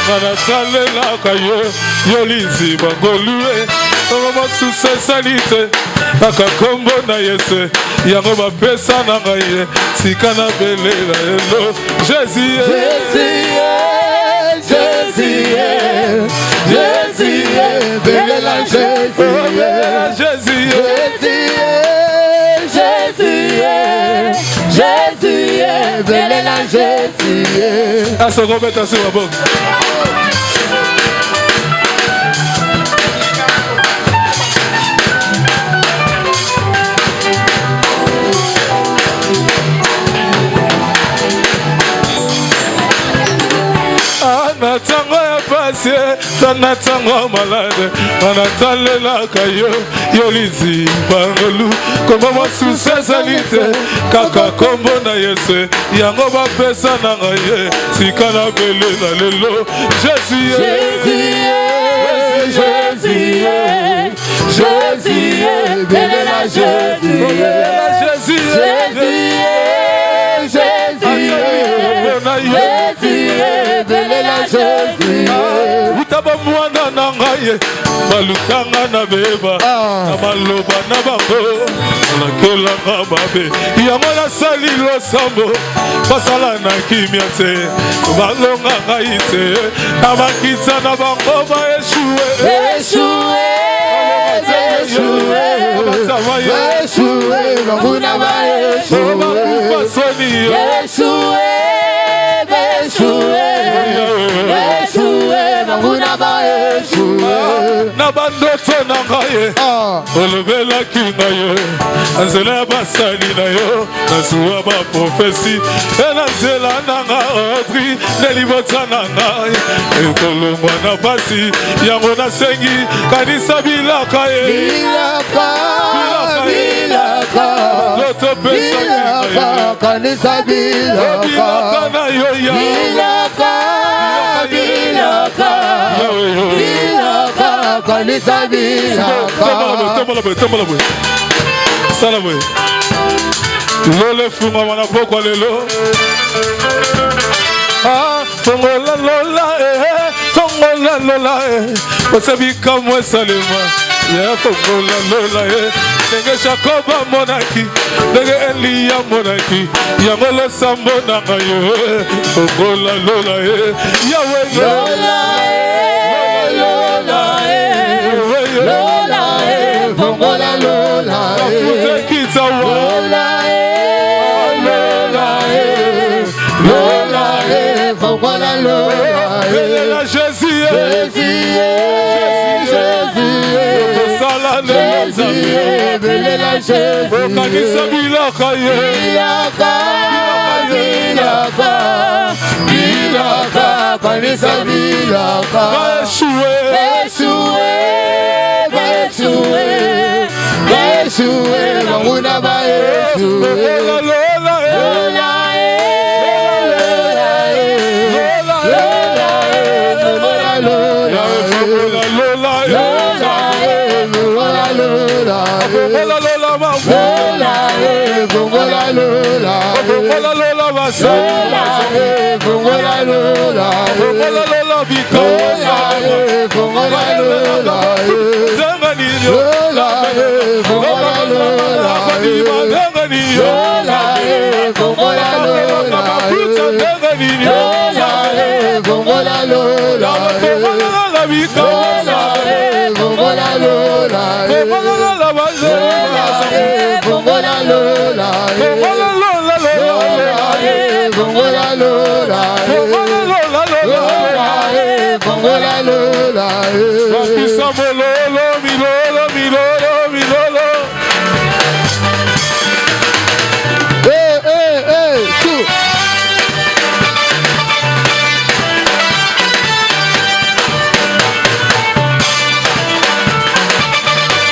Manasalela kayo Yolizi bangolue Mama suse salite Akakombo na yese Yango bapesa na ngaye Sikana belela hello Jésus belela Jésus belela Jésus Asogobeta sur la boque Natango ya pasi, natango malade, natalela kayo, yolizi bangolu, kombo masusa salite, kaka kombo na yese, yango bapesa na ngaye, sikana bele na lelo, Jésus, bele la Jésus, Utaba mwana na ngaye balukanga na beba na maloba na bango nakela ngababe yango na sali losambo basala na kimia te balonga ngai te na bakitsa na bango ba na bandoto na ngaye olobela kingaye anzela basali na yo nasuwa ba profesi ena zela nanga odri nelibota na ngaye ekolongwa na basi yango na sengi kanisa bilaka ye loto pesa kanisa bilaka na yo ya kanisa bilaka Tombola boy Sala boy Lole funga wana pokwa lelo Tongola lola Wasabika mwesalema Ya tongola lola Nenge Jacoba monaki Nenge Elia monaki Yangolo sambo nangayo Tongola lola Yahweh lola Fongola lola Fongola lola Jésus belela Jésus kanisa bilaka kanisa bilaka Yeshua banguna ba Yeshua lola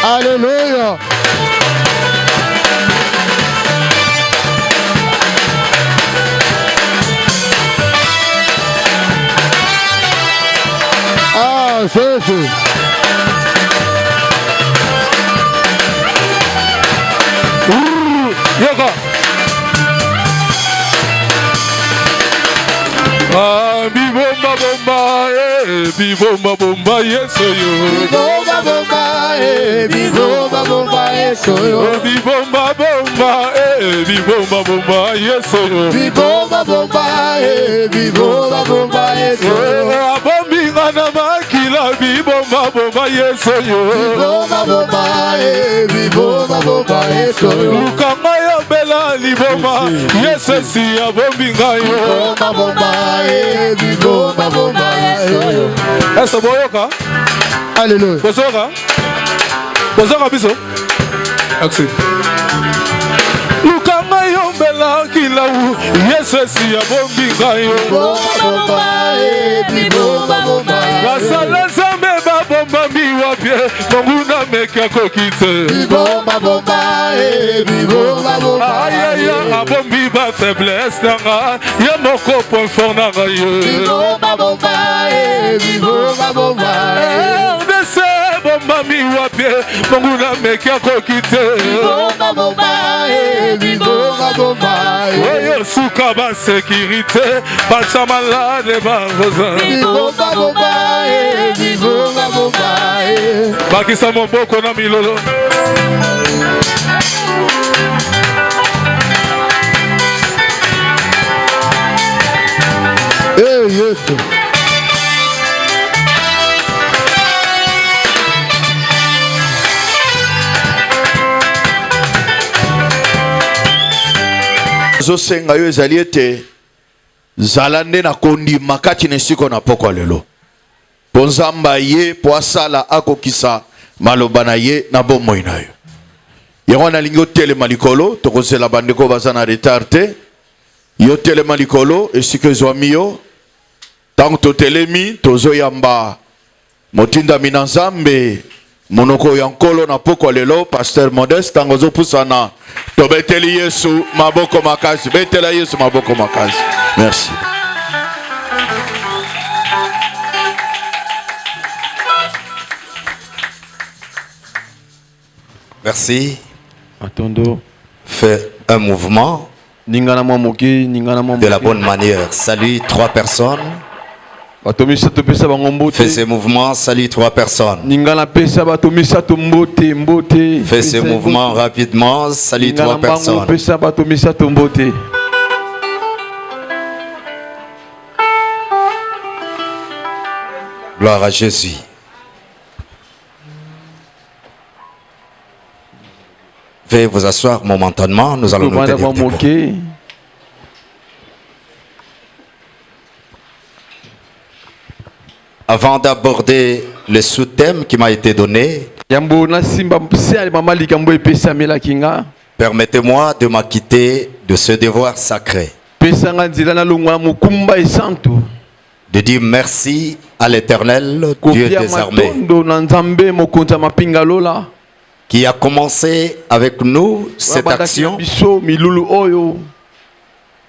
Hallelujah. Jésus. Yoga. Bomba bomba. bibomba bomba yeso yo. Bibomba bomba, bibomba bomba yeso yo. Bibomba bomba, bibomba bomba yeso yo. Bibomba bomba, bibomba bomba yeso yo. Abominga na makila bibomba bomba yeso yo. Bibomba bomba, bibomba bomba yeso yo. Lukanga ya bela liboma yeso si abominga yo. Bibomba bomba, bibomba bomba yeso yo. Eso boyoka? Alléluia. Bozoka? Bozoka biso? Aksi. Lukanga yo bela kilawu yeso si abominga yo. Bibomba bomba, bibomba bomba yeso yo. Basala zambe babomba miwapye monguna mekia kokite. Bibomba bomba, bibomba bomba Ayaya abombi ba faiblesse nanga ya moko point fort nanga yo. Bibomba bomba, bibomba bomba Dese bomba miwapye monguna mekia kokite. Bibomba bomba, bibomba bomba Oyo suka ba sécurité ba chamalade ba rosa. Bibomba bomba, bibomba bomba Bakisa moboko na milolo. Yes. Zosenga yo ezali ete zala nde na kondima kati na esika na pokwa lelo po nzamba ye po asala akokisa maloba na ye na bomoi na yo yango nalingi otelema likolo tokozela bandeko baza na retard te yo telema likolo esika ezwami yo ntango totelemi tozoyamba motindami na nzambe monoko ya nkolo na pokwa lelo Pasteur Modeste ntango ozopusana tobeteli Yesu maboko makasi betela Yesu maboko makasi. Merci. Merci. Atondo. Fais un mouvement de la bonne manière. Salut 3 personnes. Fais ce mouvement, salut 3 personnes. Fais ce mouvement rapidement, salut 3 personnes. Gloire à Jésus. Veuillez vous asseoir momentanément, nous allons nous tenir debout. Avant d'aborder le sous-thème qui m'a été donné, permettez-moi de m'acquitter de ce devoir sacré. De dire merci à l'Éternel, Dieu des armées, qui a commencé avec nous cette action,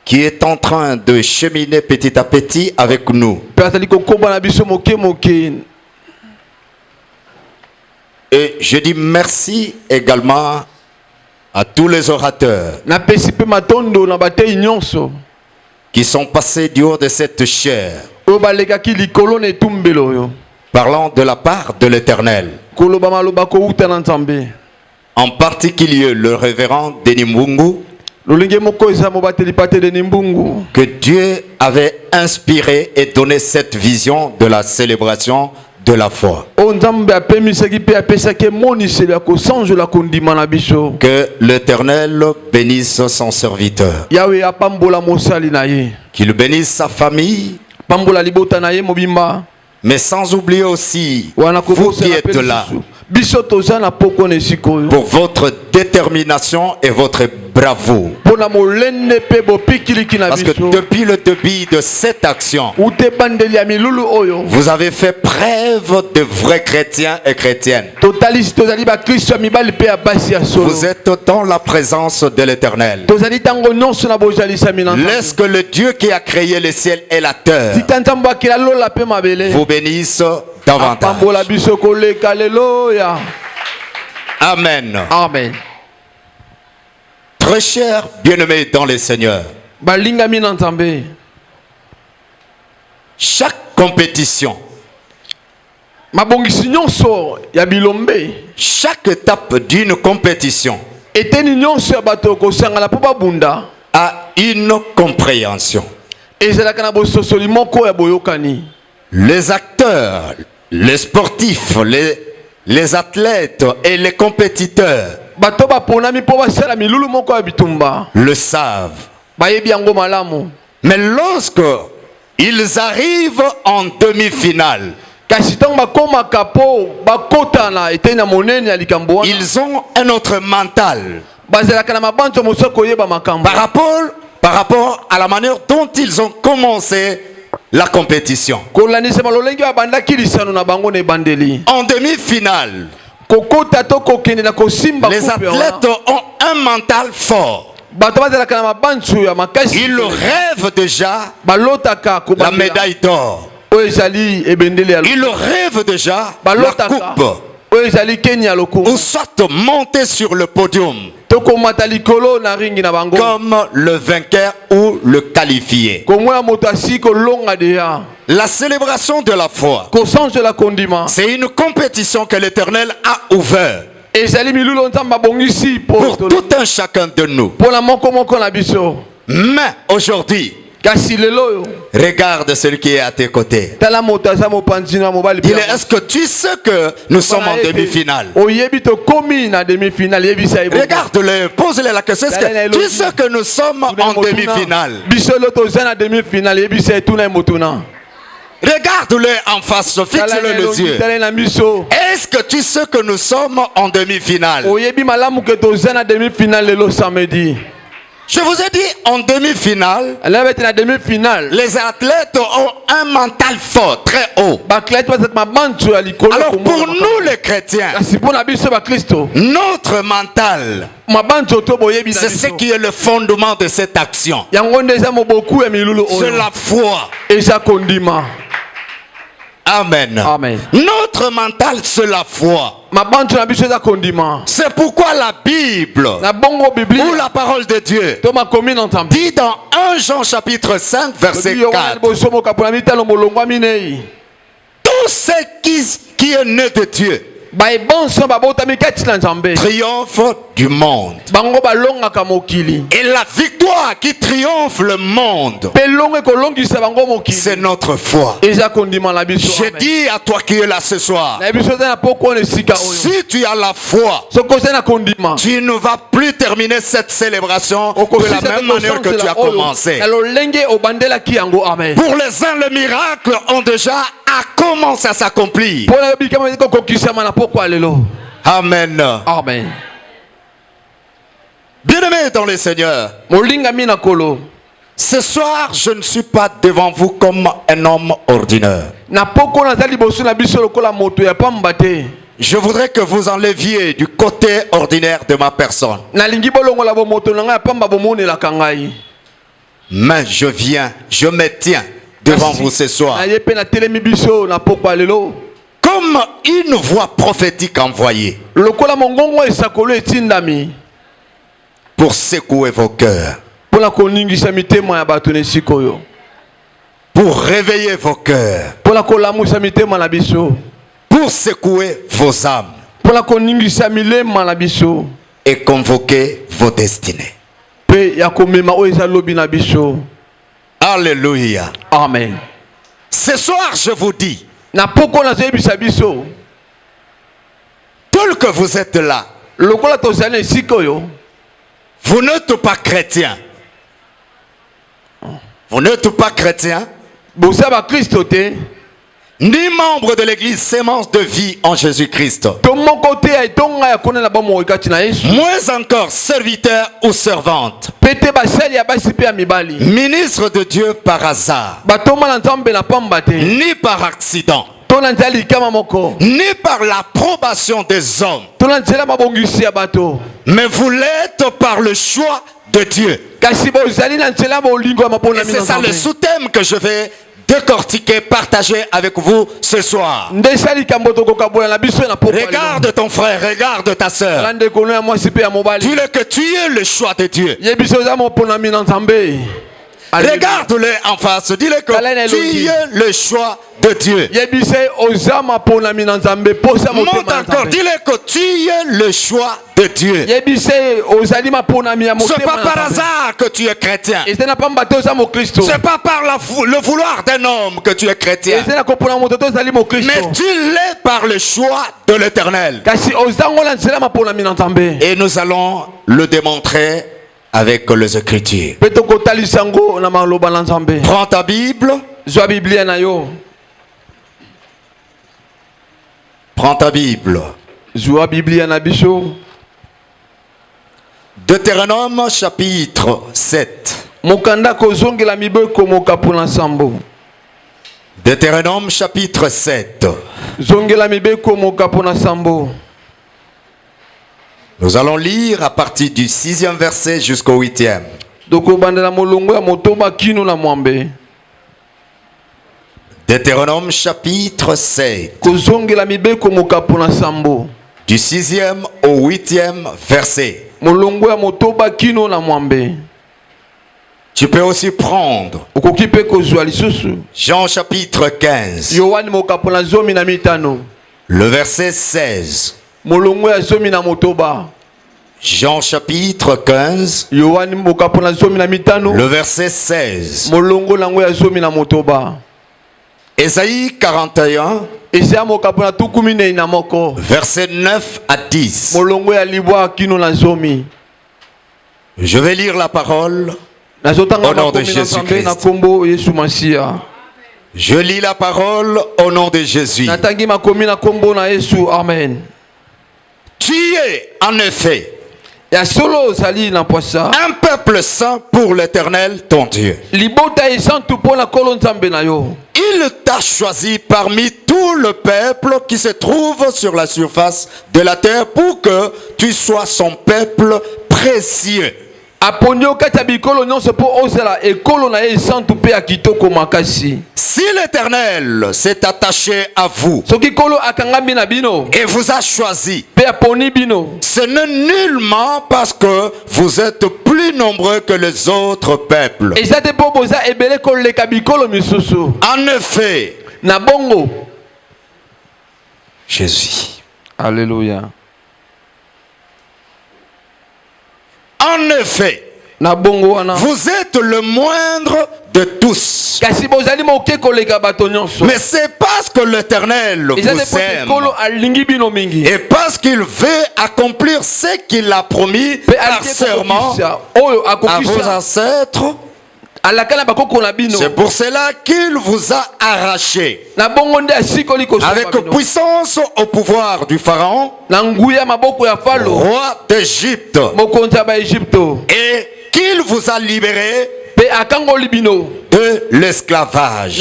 qui est en train de cheminer petit à petit avec nous. Et je dis merci également à tous les orateurs qui sont passés du haut de cette chair, parlant de la part de l'Éternel. En particulier le révérend Denis Mbungu, que Dieu avait inspiré et donné cette vision de la célébration de la foi. Que l'Éternel bénisse son serviteur, qu'il bénisse sa famille, mais sans oublier aussi vous qui êtes là, pour votre détermination et votre bravoure. Parce que depuis le début de cette action, vous avez fait preuve de vrais chrétiens et chrétiennes. Vous êtes dans la présence de l'Éternel. Laisse que le Dieu qui a créé le ciel et la terre vous bénisse davantage. Amen. Amen. Très cher bien-aimé dans le Seigneur, chaque compétition mabongisi nyonso ya bilombe chaque étape d'une compétition eteni nyonso ya bato kosangana po babunda a une compréhension. ezalaka na bososoli moko ya boyokani. Les acteurs, les sportifs, les athlètes et les compétiteurs bato baponami po basala milulu moko ya bitumba le savent. bayebi yango malamu. Mais lorsque ils arrivent en demi-finale, kasi ntango bakomaka po bakotana eteni na monene ya likambo wana ils ont un autre mental bazalaka na mabanzo mosusu koyeba makambo par rapport à la manière dont ils ont commencé la compétition. kolandisa malolenge babandaki lisano na bango na ebandeli. En demi-finale, kokota to kokende na kosimba les athlètes ont un mental fort. bato bazalaka na mabanzo ya makasi. Ils rêvent déjà balotaka la médaille d'or. oyo ezali ebendeli ya Ils rêvent déjà la balotaka coupe. oyo ezali keni ya lokumu Ou soit monter sur le podium tokomata likolo na ringi na bango comme le vainqueur ou le qualifié. komona moto asi kolonga deya La célébration de la foi, kosanzela kondima c'est une compétition que l'Éternel a ouverte ezali milulu nzambe abongisi pour tout un chacun de nous. mpona moko moko na biso. Mais aujourd'hui, kasi lelo oyo regarde celui qui est à tes côtés. tala moto aza mopanzi na mobali Dis-le, est-ce que tu sais que nous sommes en demi-finale? oyebi tokomi na demi-finale yebisa ebo Regarde-le, pose-le la question. Est-ce que tu sais que nous sommes en demi-finale? biso lo toza na demi-finale yebisa etuna emotuna. Regarde-le en face, fixe-le les yeux. tala na miso Est-ce que tu sais que nous sommes en demi-finale? oyebi malamu ke toza na demi-finale lelo samedi. Je vous ai dit en demi-finale, ala bete na demi-finale les athlètes ont un mental fort, très haut. baklete bazalaka mabanzo ya likolo. Alors pour nous les chrétiens, kasi mpona biso bakristo notre mental, mabanzo to boyebi na c'est ce biso qui est le fondement de cette action. yango nde eza moboku ya milulu C'est oyo la foi. eza kondima. Amen. Amen. Notre mental, c'est la foi. mabanzo na biso eza kondima C'est pourquoi la Bible na bongo ou biblia la parole de Dieu to makomi na nzambe dit dans 1 Jean chapitre 5 verset 4, liboso mokapo na mitano molongwa minei tout ce qui est né de Dieu baebonso babotami kati na nzambe triomphe du monde. bango balongaka mokili Et la victoire qui triomphe le monde, mpe longo ekolongisa bango mokili c'est notre foi. eza kondima na biso. Je Amen. dis à toi qui es là ce soir, na biso eza na poko wana esika oyo si tu as la foi, soki oza na kondima tu ne vas plus terminer cette célébration de la même manière que tu as commencé. na lolenge obandelaki yango. Amen. Pour les uns, le miracle ont déjà commencé à s'accomplir. mpona yo bikama eza kokokisama na poko ya lelo. Amen. Amen. Bien-aimés dans le Seigneur, molingami na kolo ce soir, je ne suis pas devant vous comme un homme ordinaire. na poko naza liboso na biso lokola moto ya pamba te. Je voudrais que vous enleviez du côté ordinaire de ma personne. nalingi bolongola bomoto na ngai ya pamba bomonelaka ngai. Mais je me tiens devant vous ce soir naye mpe natelemi biso na poko ya lelo comme une voix prophétique envoyée lokola mongongo esakolo etindami pour secouer vos cœurs, mpona koningisa mitema ya bato na esika oyo, pour réveiller vos cœurs, mpona kolamusa mitema na biso, pour secouer vos âmes mpona koningisa milema na biso, et convoquer vos destinées. mpe ya komema oyo eza lobi na biso. Alléluia. Amen. Ce soir, je vous dis, na poko nazoyebisa biso tel que vous êtes là, lokola tozali na esika oyo, vous n'êtes pas chrétien. Vous n'êtes pas chrétien, boza bakristo te, ni membre de l'église sémence de vie en Jésus-Christ. to moko te ya etonga ya kona na bomoi kati na yesu, Moins encore serviteur ou servante, mpe te basali ya basi mpe ya mibali, ministre de Dieu par hasard, batoma na nzambe na pamba te, ni par accident, to na nzela likama moko, ni par l'approbation des hommes, to na nzela mabongisi ya bato, mais vous l'êtes par le choix de Dieu. kasi bozali na nzela bolingo ya Et maponami na c'est ça nzambe. le sous-thème que je vais décortiquer, partager avec vous ce soir. nde esa likambo tokokabola na biso na poko ya lelo. Regarde ton frère, regarde ta sœur. Tala ndeko no ya mwasi mpe ya mobali, Dis-le que tu es le choix de Dieu. yebiso eza moponami na nzambe. Regarde-le en face, dis-le que tu es le choix de Dieu. Monte encore, dis-le que tu es le choix de Dieu. C'est pas par hasard que tu es chrétien. C'est pas par le vouloir d'un homme que tu es chrétien. Mais tu l'es par le choix de l'Éternel. Et nous allons le démontrer avec les Écritures. Prends ta Bible. Prends ta Bible. Deutéronome chapitre 7. Deutéronome chapitre 7. Nous allons lire à partir du 6e verset jusqu'au 8e. Deutéronome chapitre 7. Du 6e au 8e verset. Tu peux aussi prendre Jean chapitre 15. Le verset 16. Jean chapitre 15. Le verset 16. Ésaïe 41. Verset 9 à 10. Je vais lire la parole au nom de Jésus-Christ. Je lis la parole au nom de Jésus. Amen. Tu es en effet un peuple saint pour l'Éternel ton Dieu. Il t'a choisi parmi tout le peuple qui se trouve sur la surface de la terre pour que tu sois son peuple précieux. Si l'Éternel s'est attaché à vous et vous a choisi, ce n'est nullement parce que vous êtes plus nombreux que les autres peuples. En effet, Jésus. Alléluia. En effet, vous êtes le moindre de tous. Mais c'est parce que l'Éternel vous aime et parce qu'il veut accomplir ce qu'il a promis par serment à vos ancêtres. C'est pour cela qu'il vous a arraché avec puissance au pouvoir du Pharaon, roi d'Égypte, et qu'il vous a libéré de l'esclavage.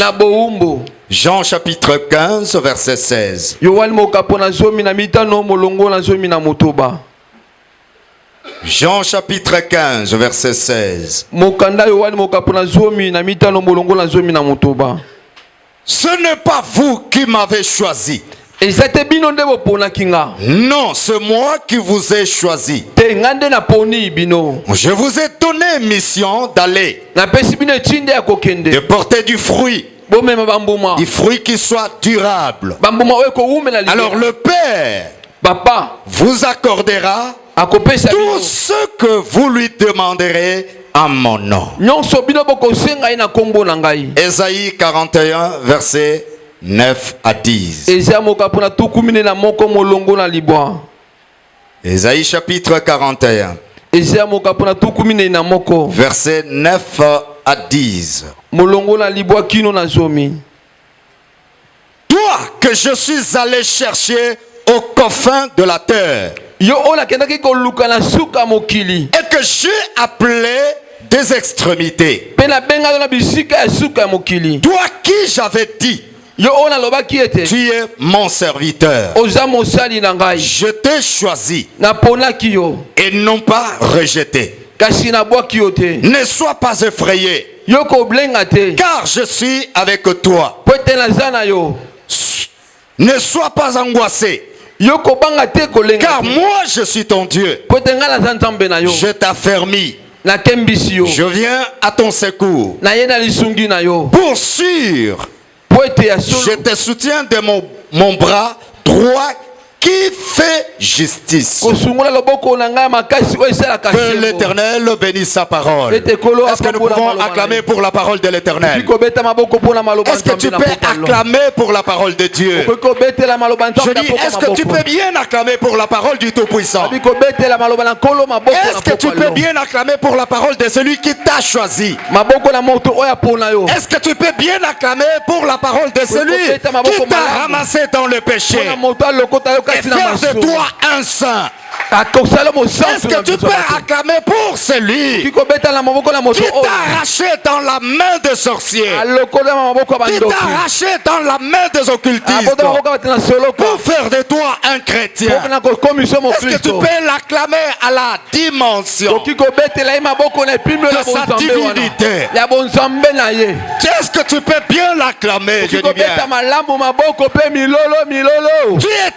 Jean chapitre 15 verset 16. Jean chapitre 15 verset 16. Ce n'est pas vous qui m'avez choisi. Non, c'est moi qui vous ai choisi. Je vous ai donné mission d'aller, de porter du fruit qui soit durable. Alors le Père vous accordera tout ce que vous lui demanderez en mon nom. Ésaïe 41 verset 9 à 10. Ésaïe chapitre 41 verset 9 à 10. Toi que je suis allé chercher aux confins de la terre et que j'ai appelé des extrémités, toi qui j'avais dit tu es mon serviteur, je t'ai choisi et non pas rejeté. Ne sois pas effrayé, car je suis avec toi. Ne sois pas angoissé, car moi je suis ton Dieu. Je t'affermis Je viens à ton secours. Pour sûr, je te soutiens de mon bras droit qui fait justice. Que l'Éternel bénisse sa parole. Est-ce que nous pouvons acclamer pour la parole de l'Éternel? Est-ce que tu peux acclamer pour la parole de Dieu? Je dis, est-ce que tu peux bien acclamer pour la parole du Tout-Puissant? Est-ce que tu peux bien acclamer pour la parole de celui qui t'a choisi? Est-ce que tu peux bien acclamer pour la parole de celui qui t'a ramassé dans le péché et faire de toi un saint? Est-ce que tu peux acclamer pour celui qui t'a arraché dans la main des sorciers, qui t'a arraché dans la main des occultistes pour faire de toi un chrétien? Est-ce que tu peux l'acclamer à la dimension de sa divinité? Est-ce que tu peux bien l'acclamer? Je dis bien. Tu es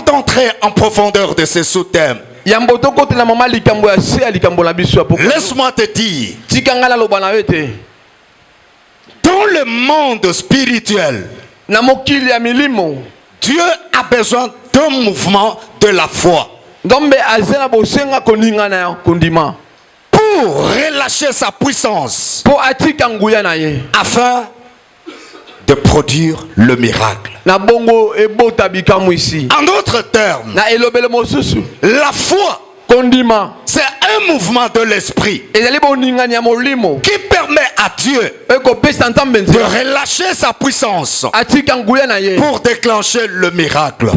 d'entrer en profondeur de ces sous-thèmes. Laisse-moi te dire, dans le monde spirituel, Dieu a besoin d'un mouvement de la foi pour relâcher sa puissance afin de produire le miracle. En d'autres termes, la foi, c'est un mouvement de l'esprit qui permet à Dieu de relâcher sa puissance pour déclencher le miracle.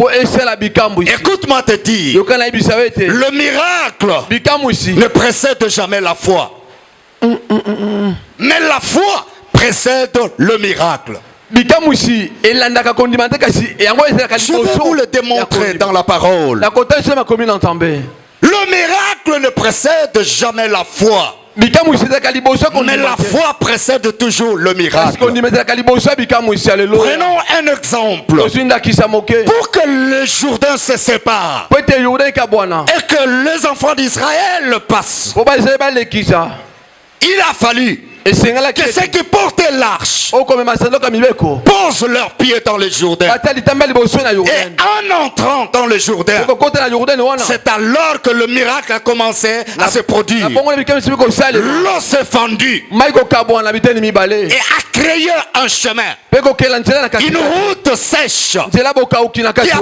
Écoute-moi te dire, le miracle ne précède jamais la foi, mais la foi précède le miracle. Je vais vous le démontrer dans la parole. Le miracle ne précède jamais la foi, mais la foi précède toujours le miracle. Prenons un exemple. Pour que le Jourdain se sépare et que les enfants d'Israël passent, il a fallu que ceux qui portaient l'arche posent leurs pieds dans le Jourdain. Et en entrant dans le Jourdain, c'est alors que le miracle a commencé à se produire. L'eau s'est fendue et a créé un chemin, une route sèche qui a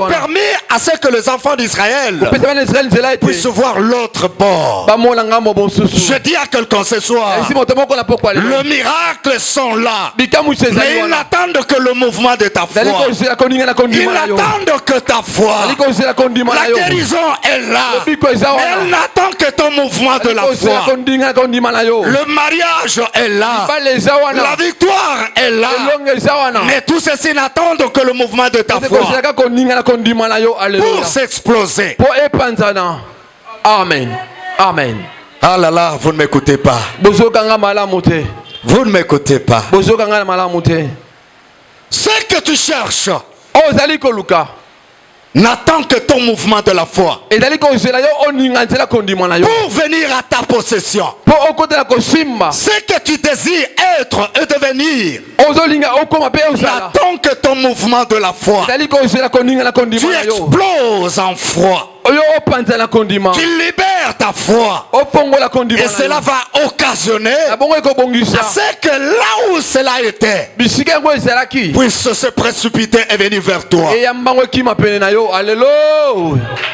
permis à ce que les enfants d'Israël puissent voir l'autre bord. Je dis à quelqu'un ce soir, le miracle sont là, mais ils n'attendent que le mouvement de ta foi. Ils n'attendent que ta foi. La guérison est là, mais elle n'attend que ton mouvement de la foi. Le mariage est là, la victoire est là, mais tout ceci n'attendent que le mouvement de ta foi pour s'exploser. Amen. Amen. Ah là là, vous ne m'écoutez pas. Vous ne m'écoutez pas. Ce que tu cherches n'attend que ton mouvement de la foi pour venir à ta possession. Ce que tu désires être et devenir n'attend que ton mouvement de la foi. Tu exploses en foi. Tu libères ta foi. Et cela va occasionner à ce que là où cela était puisse se précipiter et venir vers toi.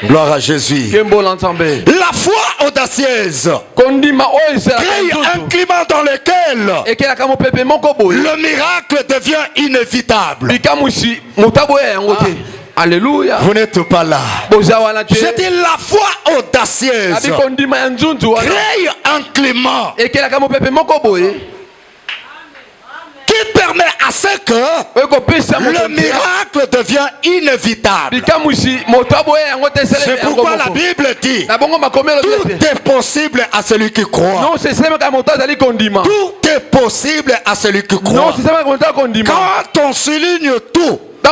Gloire à Jésus. La foi audacieuse crée un climat dans lequel le miracle devient inévitable. Alléluia. Vous n'êtes pas là. Je dis la foi audacieuse crée un climat qui permet à ce que le miracle devient inévitable. C'est pourquoi la Bible dit tout est possible à celui qui croit. Tout est possible à celui qui croit. Quand on souligne tout, Il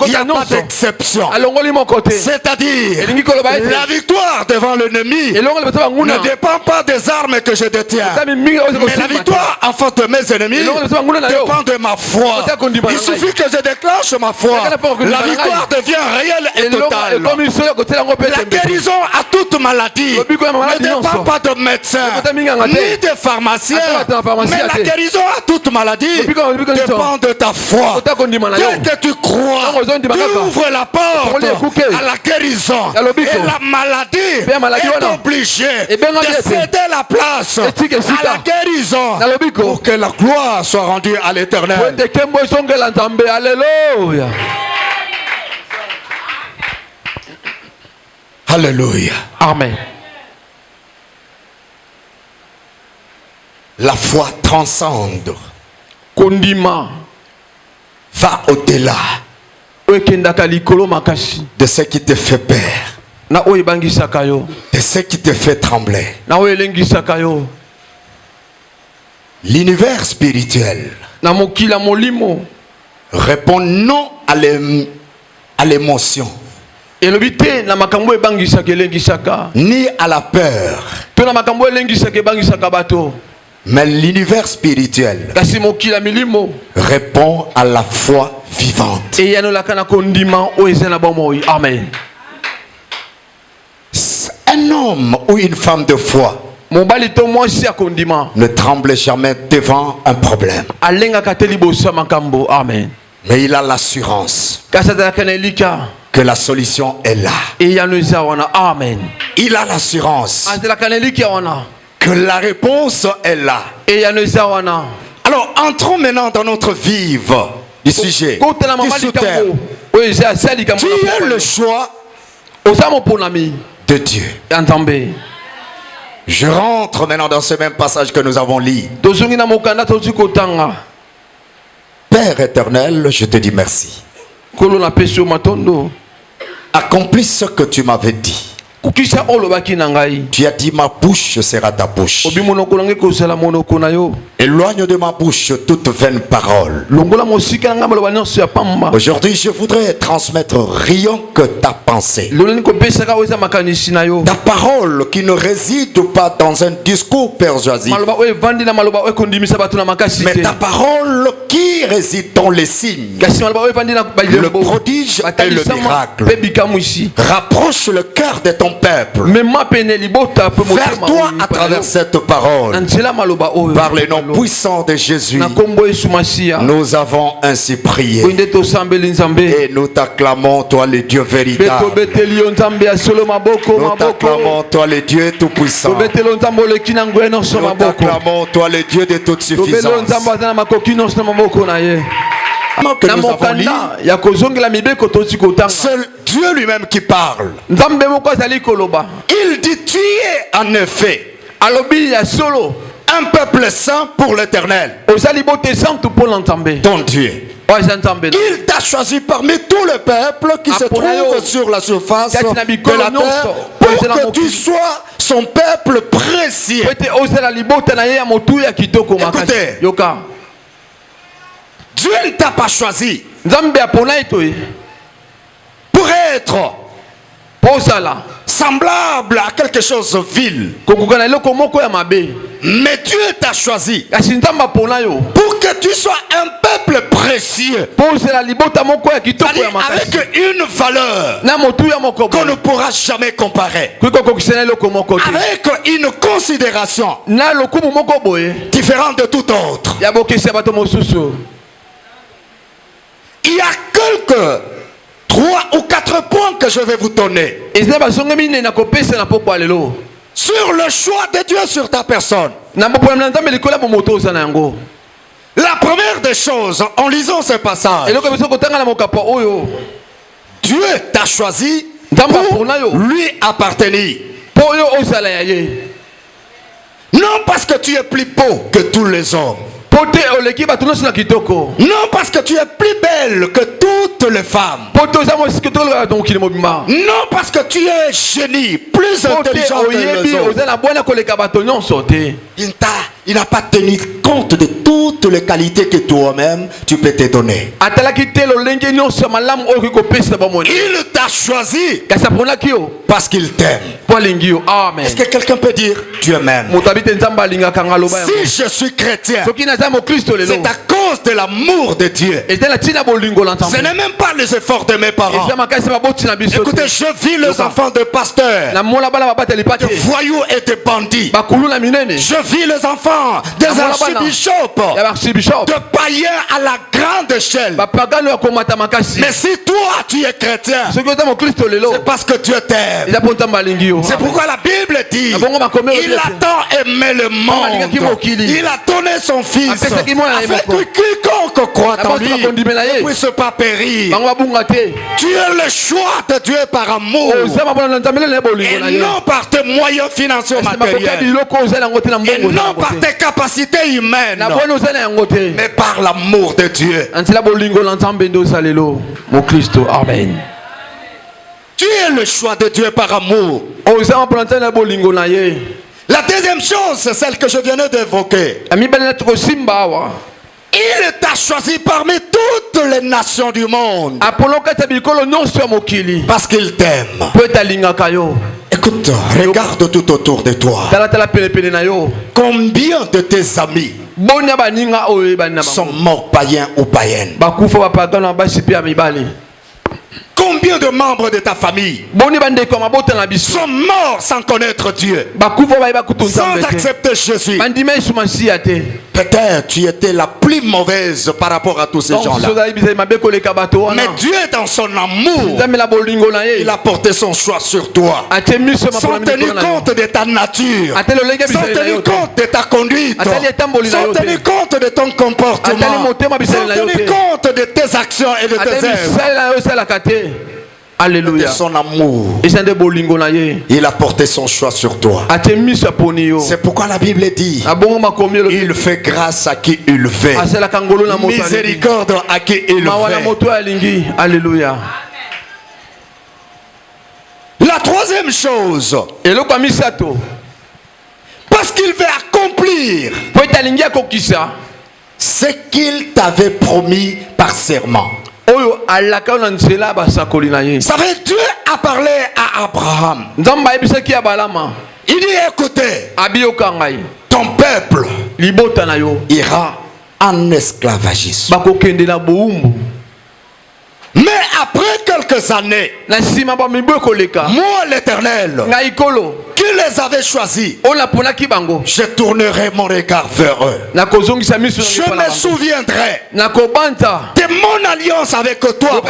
n'y a pas d'exception. C'est-à-dire, la victoire devant l'ennemi ne dépend pas des armes que je détiens. Mais la victoire en face de mes ennemis dépend de ma foi. Il suffit que je déclenche ma foi. La victoire devient réelle et totale. La guérison à toute maladie ne dépend pas de médecins ni de pharmaciens. Mais la guérison à toute maladie dépend de ta foi. Dès que tu crois, tu ouvres la porte à la guérison. Et la maladie est obligée de céder la place à la guérison pour que la gloire soit rendue à l'Éternel. Alléluia. Amen. La foi transcende, Kondima va au-delà de ce qui te fait peur, de ce qui te fait trembler. L'univers spirituel répond non à l'émotion, ni à la peur. Mais l'univers spirituel répond à la foi vivante. Amen. Un homme ou une femme de foi ne tremble jamais devant un problème. Amen. Mais il a l'assurance que la solution est là. Amen. Il a l'assurance que la réponse est là. Alors entrons maintenant dans notre vivre du sujet, du sous-terme. Tu as le choix de Dieu. Je rentre maintenant dans ce même passage que nous avons lu. Père éternel, je te dis merci. Accomplis ce que tu m'avais dit. Tu as dit ma bouche sera ta bouche. Éloigne de ma bouche toute vaine parole. Aujourd'hui je voudrais transmettre rien que ta pensée. Ta parole qui ne réside pas dans un discours persuasif, mais ta parole qui réside dans les signes, le prodige et le miracle. Rapproche le cœur de ton peuple vers toi à travers cette parole. Par le nom puissant de Jésus, nous avons ainsi prié et nous t'acclamons, toi le Dieu véritable. Nous t'acclamons, toi le Dieu tout puissant. Nous t'acclamons, toi le Dieu de toute suffisance. Seul Dieu lui-même qui parle. Il dit tu es en effet un peuple saint pour l'Éternel, ton Dieu. Il t'a choisi parmi tous les peuples qui se trouvent sur la surface de la terre pour que tu sois son peuple précieux. Écoutez, Dieu ne t'a pas choisi pour être semblable à quelque chose de vil. Mais Dieu t'a choisi pour que tu sois un peuple précieux, avec une valeur qu'on ne pourra jamais comparer, avec une considération différente de tout autre. Il y a quelques 3 ou 4 points que je vais vous donner sur le choix de Dieu sur ta personne. La première des choses, en lisant ce passage, Dieu t'a choisi pour lui appartenir. Non parce que tu es plus beau que tous les hommes. Non parce que tu es plus belle belle que toutes les femmes. Non, parce que tu es génie, plus intelligent que les autres. Il n'a pas tenu compte de toutes les qualités que toi-même tu peux te donner. Il t'a choisi parce qu'il t'aime. Est-ce que quelqu'un peut dire Dieu m'aime? Si je suis chrétien, c'est à cause de l'amour de Dieu. Ce n'est même pas les efforts de mes parents. Écoutez, je vis les enfants de pasteurs, de voyous et de bandits. Je vis les enfants des archibishops, de païens à la grande échelle. Mais si toi tu es chrétien, c'est parce que Dieu t'aime. C'est pourquoi la Bible dit il a tant aimé le monde, il a donné son fils afin que quiconque croit en lui ne puisse pas périr. Tu es le choix de Dieu par amour et non par tes moyens financiers matériels et non par tes capacités humaines, mais par l'amour de Dieu. Tu es le choix de Dieu par amour. La deuxième chose, c'est celle que je viens d'évoquer. Il t'a choisi parmi toutes les nations du monde parce qu'il t'aime. Écoute, regarde tout autour de toi. Combien de tes amis sont morts païens ou païennes? Combien de membres de ta famille sont morts sans connaître Dieu, sans accepter Jésus? Peut-être tu étais la plus mauvaise par rapport à tous ces gens-là. Mais Dieu, dans son amour, il a porté son choix sur toi, sans tenir compte de ta nature, sans tenir compte de ta conduite, sans tenir compte de ton comportement, sans tenir compte de tes actions et de tes œuvres. Alléluia. De son amour, il a porté son choix sur toi. C'est pourquoi la Bible dit il fait grâce à qui il fait, miséricorde à qui il fait. Alléluia. La troisième chose, parce qu'il veut accomplir ce qu'il t'avait promis par serment. Ça veut dire Dieu a parlé à Abraham. Il dit écoutez, ton peuple ira en esclavagisme. Mais après quelques années, moi l'Éternel, qui les avait choisis, je tournerai mon regard vers eux. Je me souviendrai de mon alliance avec toi,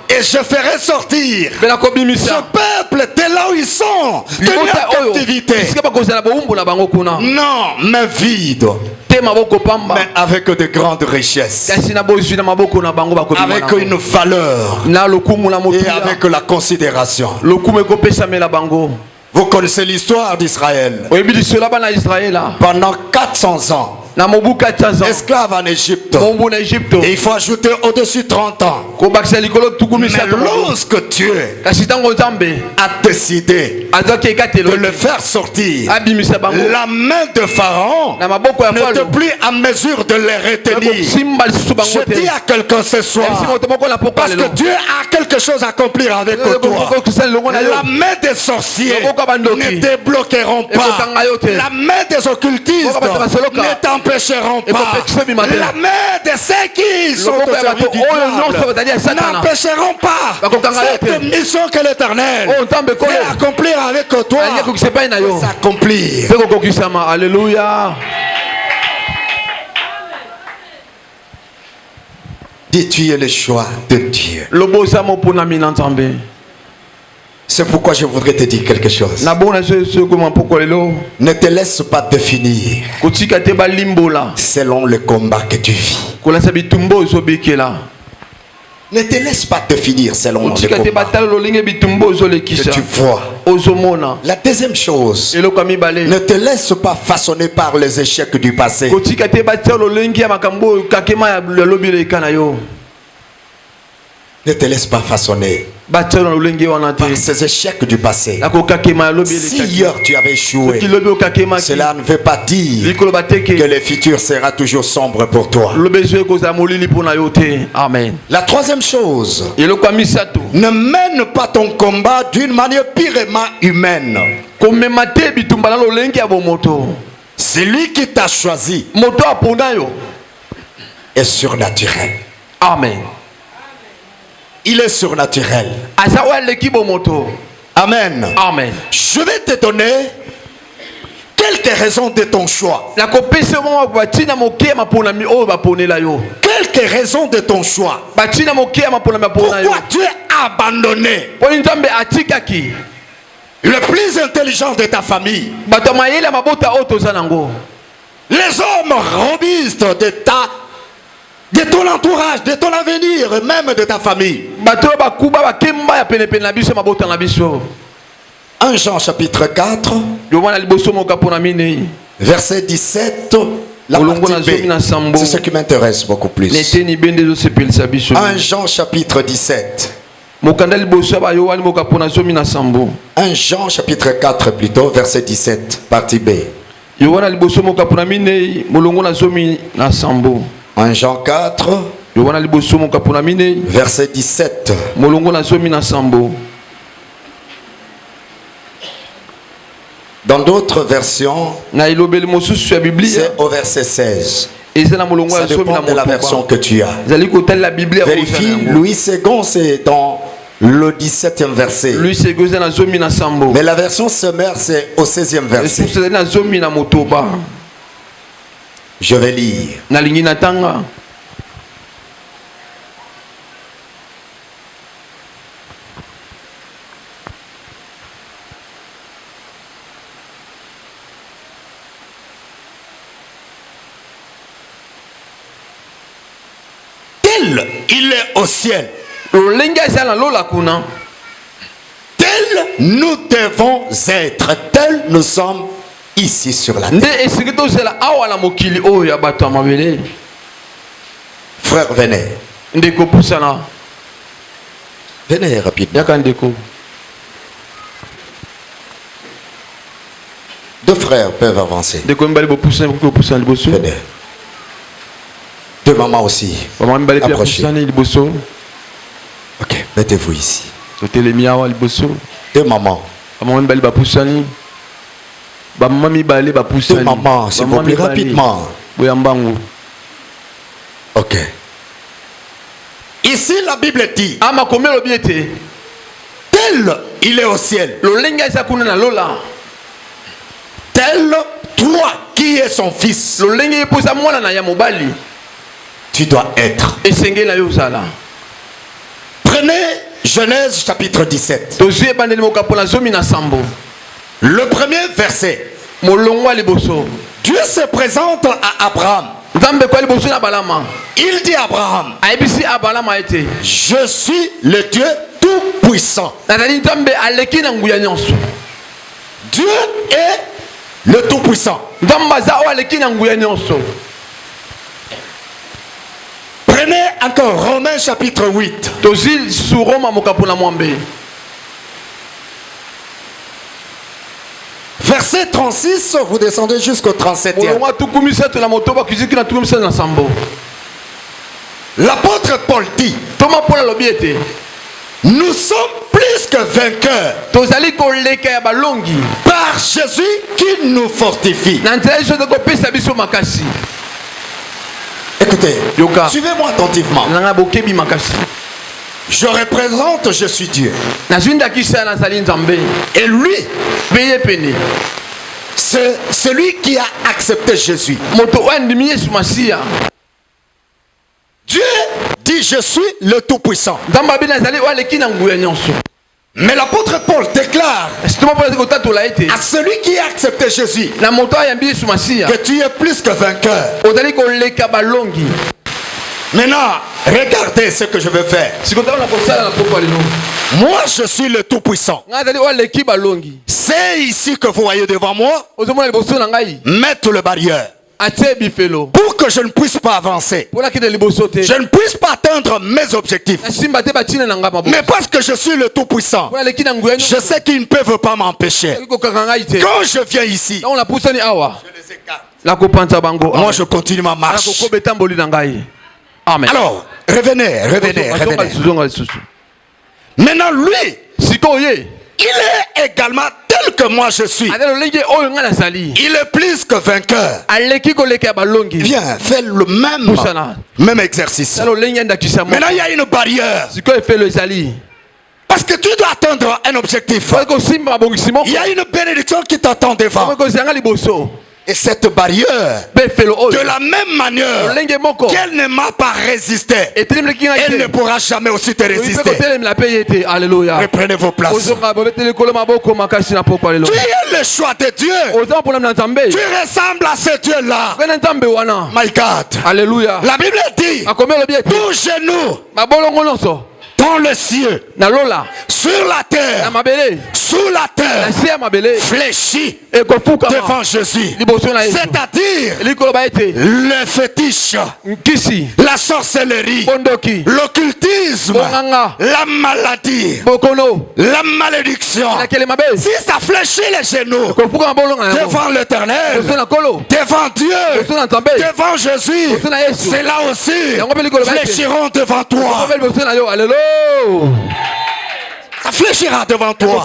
et je ferai sortir ce peuple de là où ils sont, de leur captivité. Non, mais vide, mais avec de grandes richesses, avec une valeur et avec la considération. Vous connaissez l'histoire d'Israël. Pendant 400 ans, esclave en Égypte. Et il faut ajouter au-dessus 30 ans. Mais lorsque Dieu a décidé de le faire sortir, la main de Pharaon n'était plus en mesure de les retenir. Je dis à quelqu'un ce soir, parce que Dieu a quelque chose à accomplir avec toi. La main des sorciers ne te bloqueront pas. La main des occultistes ne t'empêcheront pas. La main de ceux qui sont au service du diable n'empêcheront pas cette mission que l'Éternel veut accomplir avec toi. S'accomplir. Alléluia. Dis, tu es le choix de Dieu. C'est pourquoi je voudrais te dire quelque chose. Ne te laisse pas définir selon le combat que tu vis. Ne te laisse pas te finir selon les combats. Que tu vois. La deuxième chose, ne te laisse pas façonner par les échecs du passé. Ne te laisse pas façonner par ces échecs du passé. Si hier tu avais échoué, cela ne veut pas dire que le futur sera toujours sombre pour toi. Amen. La troisième chose, ne mène pas ton combat d'une manière purement humaine. C'est lui qui t'a choisi est surnaturel. Amen. Il est surnaturel. Amen. Amen. Je vais te donner quelques raisons de ton choix. Quelques raisons de ton choix. Pourquoi tu es abandonné? Le plus intelligent de ta famille. Les hommes robustes de ton entourage, de ton avenir, et même de ta famille. 1 Jean chapitre 4, verset 17, la partie B. C'est ce qui m'intéresse beaucoup plus. 1 Jean chapitre 17. 1 Jean chapitre 4 plutôt, verset 17, partie B. 1 Jean 4, verset 17. Dans d'autres versions, c'est au verset 16. Ça dépend de la version que tu as. Vérifie, Louis II, c'est dans le 17e verset. Mais la version sommaire, c'est au 16e verset. Je vais lire. Tel il est au ciel, tel nous devons être, tel nous sommes ici sur la terre. Frère, venez. Venez rapidement. Deux frères peuvent avancer. Venez. Deux mamans aussi. Approchez. Ok, mettez-vous ici. Deux mamans. Deux mamans, s'il vous plaît, rapidement. Ok. Ici, la Bible dit, tel il est au ciel, tel toi qui es son fils, tu dois être. Prenez Genèse chapitre 17. Le premier verset. Dieu se présente à Abraham. Il dit à Abraham, je suis le Dieu tout-puissant. Dieu est le tout-puissant. Prenez encore Romains chapitre 8. Verset 36, vous descendez jusqu'au 37e. L'apôtre Paul dit, nous sommes plus que vainqueurs par Jésus qui nous fortifie. Écoutez, suivez-moi attentivement. Je représente, je suis Dieu. Et lui, c'est celui qui a accepté Jésus. Dieu dit, je suis le Tout-Puissant. Mais l'apôtre Paul déclare à celui qui a accepté Jésus que tu es plus que vainqueur. Maintenant, Regardez ce que je veux faire. Moi, je suis le Tout-Puissant. C'est ici que vous voyez devant moi. Mettre le barrière. Pour que je ne puisse pas avancer. Je ne puisse pas atteindre mes objectifs. Mais parce que je suis le Tout-Puissant, je sais qu'ils ne peuvent pas m'empêcher. Quand je viens ici, je les écarte. Moi, je continue ma marche. Amen. Alors, revenez. Maintenant, lui, il est également tel que moi je suis. Il est plus que vainqueur. Viens, fais le même exercice. Maintenant, il y a une barrière. Parce que tu dois atteindre un objectif. Il y a une bénédiction qui t'attend devant. Et cette barrière, de la même manière qu'elle ne m'a pas résisté, elle ne pourra jamais aussi te résister. Reprenez vos places. Tu es le choix de Dieu. Tu ressembles à ce Dieu-là. My God. Alléluia. La Bible dit, tout genou dans le ciel, sur la terre, sous la terre, fléchit devant Jésus. C'est-à-dire le fétiche, la sorcellerie, l'occultisme, la maladie, la malédiction. Si ça fléchit les genoux devant l'Éternel, devant Dieu, devant Jésus, c'est là aussi fléchiront devant toi. Ça fléchira devant toi.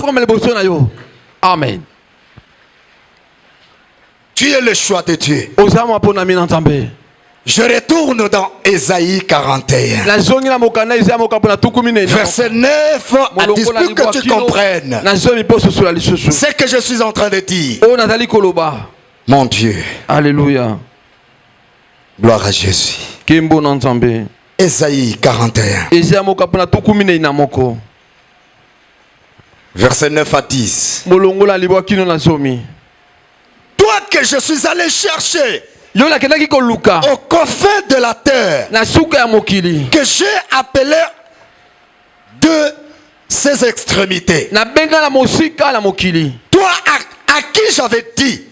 Amen. Tu es le choix de Dieu. Je retourne dans Ésaïe 41. Verset 9 à 10 pour que tu comprennes ce que je suis en train de dire. Mon Dieu. Alléluia. Gloire à Jésus. Ésaïe 41. Verset 9 à 10. Toi que je suis allé chercher au coffin de la terre, que j'ai appelé de ses extrémités. Toi à qui j'avais dit,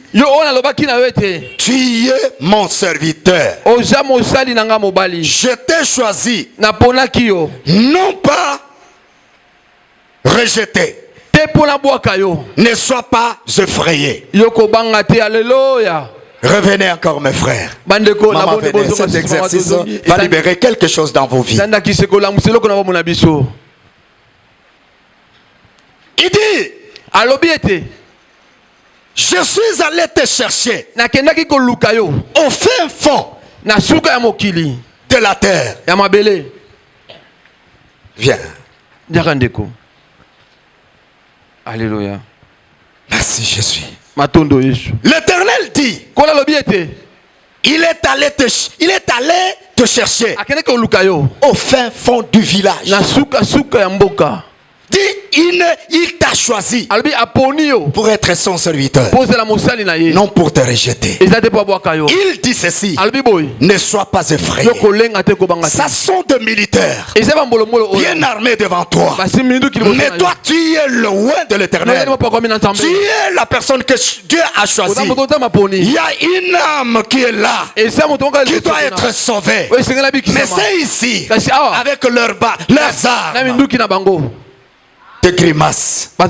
tu es mon serviteur. Je t'ai choisi, non pas rejeté. Ne sois pas effrayé. Revenez encore mes frères. Maman, venez, cet exercice va libérer quelque chose dans vos vies. Il dit, je suis allé te chercher au fin fond de la terre. Viens. Alléluia. Merci Jésus. L'Éternel dit, il est allé te chercher au fin fond du village. Dit, il t'a choisi pour être son serviteur, non pour te rejeter. Il dit ceci, ne sois pas effrayé. Ça sont de militaires bien armés devant toi. Mais toi, tu es loin de l'Éternel. Tu es la personne que Dieu a choisie. Il y a une âme qui est là, qui doit être sauvée. Mais c'est ici, avec leurs armes, de grimaces. Mais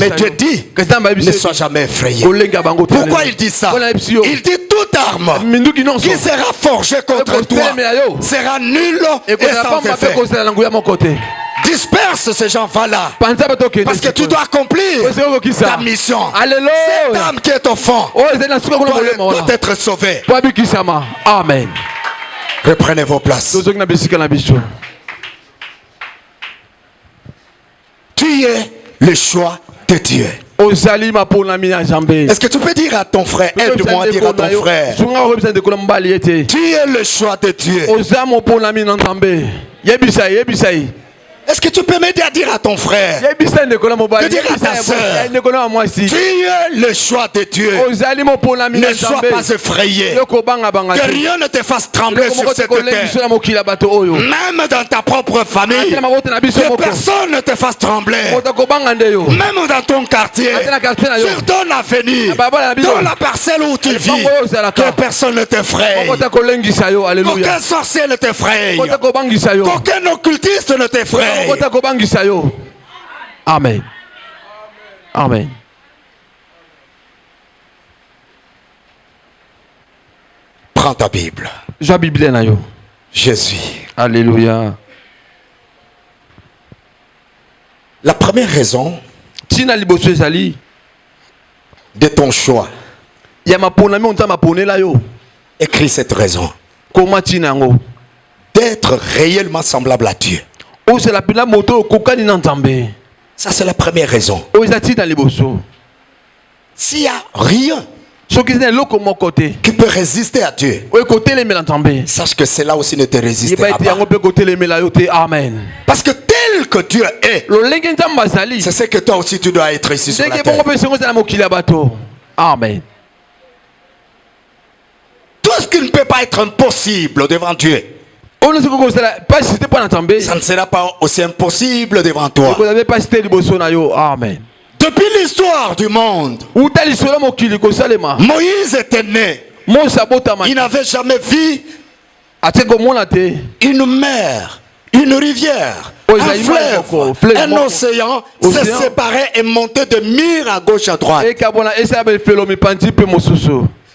Dieu dit, ne sois jamais effrayé. Pourquoi il dit ça? Il dit, toute arme qui sera forgée contre toi sera nulle et sans effet. Disperse ces gens-là, parce que tu dois accomplir ta mission. Cette âme qui est au fond doit être sauvée. Amen. Reprenez vos places. Tu es le choix de Dieu. Est-ce que tu peux dire à ton frère, aide-moi à dire à ton frère, tu es le choix de Dieu. Est-ce que tu peux m'aider à dire à ton frère, de dire à ta soeur, tu es le choix de Dieu. Ne sois pas effrayé. Que rien ne te fasse trembler sur cette terre. Même dans ta propre famille, que personne ne te fasse trembler. Même dans ton quartier, sur ton avenir, dans la parcelle où tu vis, que personne ne t'effraie. Qu'aucun sorcier ne t'effraie. Qu'aucun occultiste ne t'effraie. Amen. Amen. Prends ta Bible. Jésus. Alléluia. La première raison de ton choix. Écris cette raison. D'être réellement semblable à Dieu. Ça, c'est la première raison. S'il n'y a rien qui peut résister à Dieu, sache que cela aussi ne te résistera pas. Parce que tel que Dieu est, c'est ce que toi aussi tu dois être ici sur la terre. Amen. Tout ce qui ne peut pas être impossible devant Dieu, ça ne sera pas aussi impossible devant toi. Amen. Depuis l'histoire du monde, Moïse était né. Il n'avait jamais vu une mer, une rivière, un fleuve, un océan se séparer et monter de mire à gauche à droite.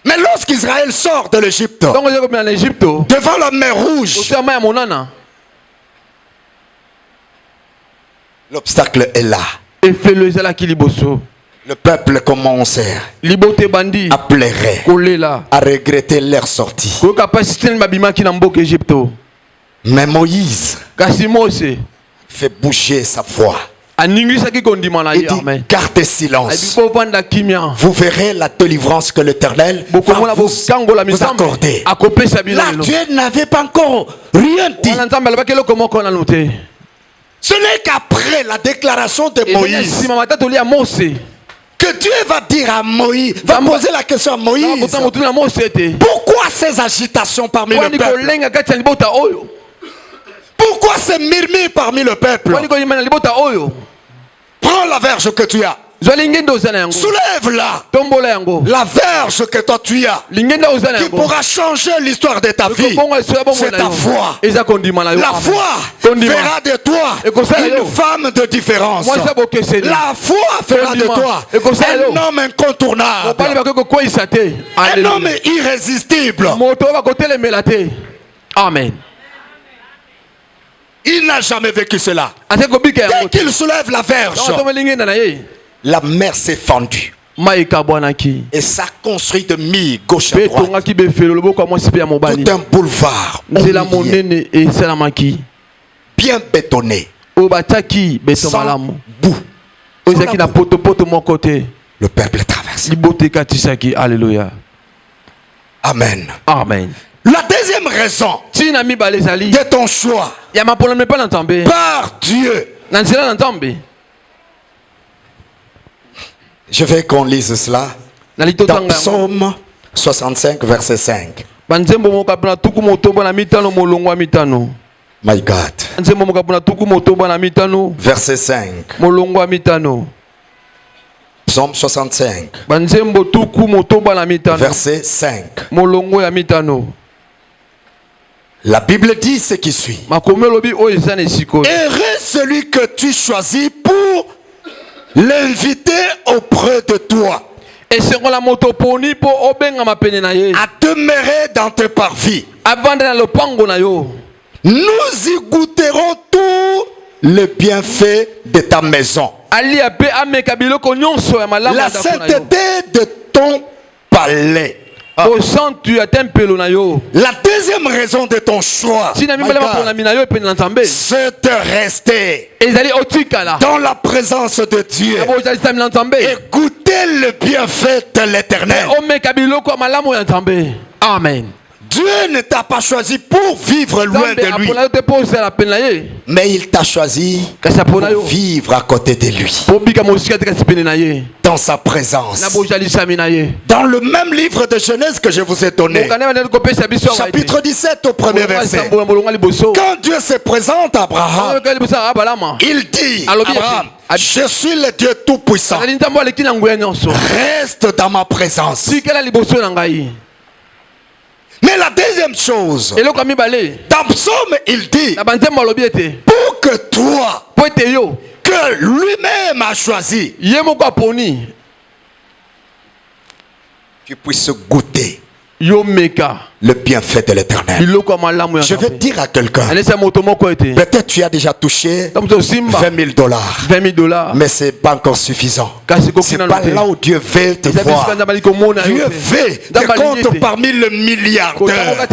Mais lorsqu'Israël sort de l'Égypte, devant la mer Rouge, l'obstacle est là. Le peuple commençait à pleurer, à regretter leur sortie. Mais Moïse fait bouger sa foi. Il dit, gardez silence. Vous verrez la délivrance que l'Éternel va vous accorder. Là, Dieu n'avait pas encore rien dit. Ce n'est qu'après la déclaration de Moïse que Dieu va dire à Moïse, va poser la question à Moïse, pourquoi ces agitations parmi le peuple? Pourquoi ces murmures parmi le peuple? Prends la verge que tu as. Soulève-la. La verge que toi tu as, qui pourra changer l'histoire de ta vie, c'est ta foi. La foi fera de toi une femme de différence. La foi fera de toi un homme incontournable, un homme irrésistible. Amen. Il n'a jamais vécu cela. Dès qu'il soulève la verge, la mer s'est fendue. Et ça construit de mire gauche à droite. Tout un boulevard bien bétonné, sans boue. Le peuple traverse. Alléluia. Amen. Amen. La deuxième raison de ton choix par Dieu. Je vais qu'on lise cela dans Psaume 65 verset 5. My God. Verset 5. Psaume 65 verset 5. La Bible dit ce qui suit. Heureux celui que tu choisis pour l'inviter auprès de toi, à demeurer dans tes parvis. Nous y goûterons tous les bienfaits de ta maison, la sainteté de ton palais. La deuxième raison de ton choix, c'est de rester dans la présence de Dieu et goûter le bienfait de l'Éternel. Amen. Dieu ne t'a pas choisi pour vivre loin de lui, mais il t'a choisi pour vivre à côté de lui, dans sa présence. Dans le même livre de Genèse que je vous ai donné, chapitre 17 au premier verset, quand Dieu se présente à Abraham, il dit, Abraham, je suis le Dieu Tout-Puissant, reste dans ma présence. Mais la deuxième chose, dans Psaume, il dit, pour que toi, que lui-même a choisi, tu puisses goûter le bienfait de l'Éternel. Je vais dire à quelqu'un, peut-être tu as déjà touché $20,000, mais ce n'est pas encore suffisant. C'est pas là où Dieu veut te voir. Dieu veut te compte parmi les milliardaires.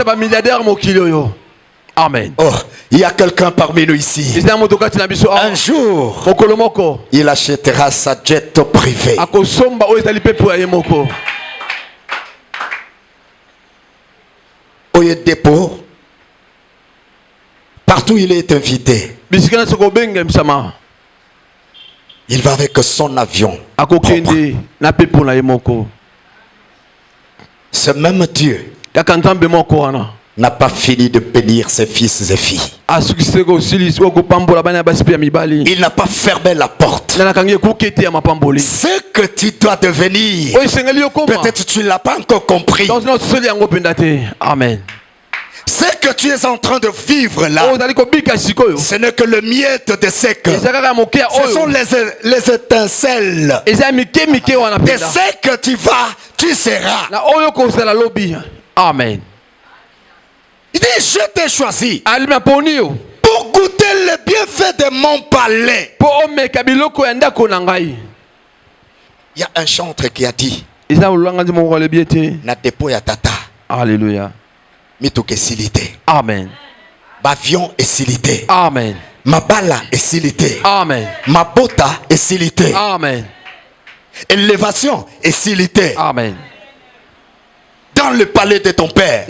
Amen. Oh, il y a quelqu'un parmi nous ici. Un jour, il achètera sa jet privée. Au dépôt, partout il est invité, il va avec son avion propre. Ce même Dieu n'a pas fini de bénir ses fils et filles. Il n'a pas fermé la porte. Ce que tu dois devenir, peut-être tu ne l'as pas encore compris. Amen. Ce que tu es en train de vivre là, ce n'est que le miette de ce que. Ce sont les étincelles de ce que tu seras. Amen. Il dit, je t'ai choisi pour goûter le bienfait de mon palais. Il y a un chanteur qui a dit, na dépôt ya tata. Alléluia. Mituke silité. Amen. Bavion est silité. Amen. Ma bala est silité. Amen. Ma bota est silité. Amen. Élévation est silité. Amen. Dans le palais de ton père.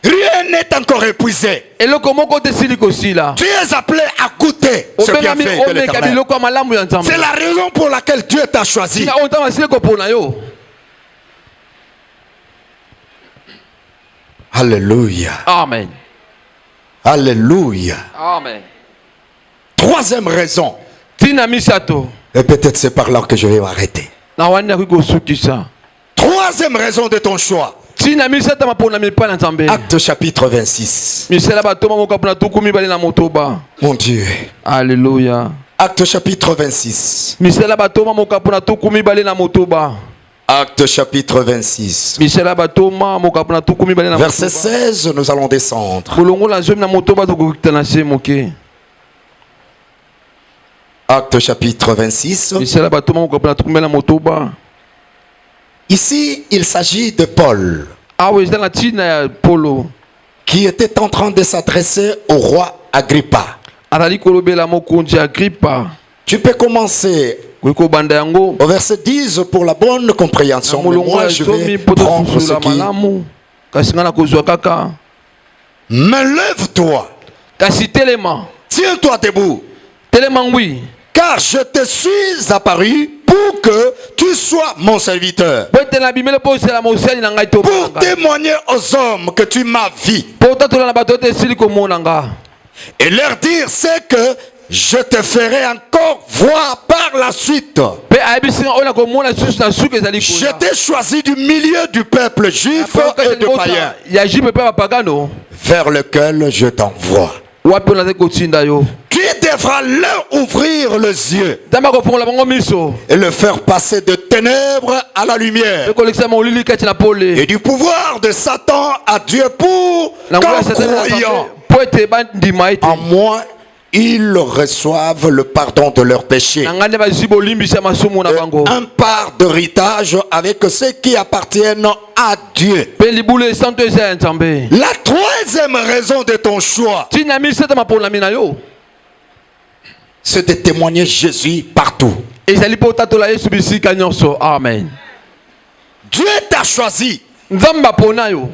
Rien n'est encore épuisé. Tu es appelé à goûter ce bienfait de l'Éternel. C'est la raison pour laquelle Dieu t'a choisi. Alléluia. Amen. Alléluia. Amen. Troisième raison. Et peut-être c'est par là que je vais m'arrêter. Troisième raison de ton choix. Acte chapitre 26. Mon Dieu. Alléluia. Acte chapitre 26. Acte chapitre 26. Verset 16, nous allons descendre. Acte chapitre 26. Ici, il s'agit de Paul qui était en train de s'adresser au roi Agrippa. Tu peux commencer au verset 10 pour la bonne compréhension. Mais moi, je vais prendre ce qui... Mais lève-toi. Tiens-toi debout. Car je te suis apparu pour que tu sois mon serviteur. Pour témoigner aux hommes que tu m'as vu. Et leur dire c'est que je te ferai encore voir par la suite. Je t'ai choisi du milieu du peuple juif et de païens, vers lequel je t'envoie. Tu devras leur ouvrir les yeux et le faire passer de ténèbres à la lumière et du pouvoir de Satan à Dieu pour qu'en croyant en moi, ils reçoivent le pardon de leurs péchés. Un part d'héritage avec ceux qui appartiennent à Dieu. La troisième raison de ton choix, c'est de témoigner Jésus partout. Amen. Dieu t'a choisi Nzamba pona yo.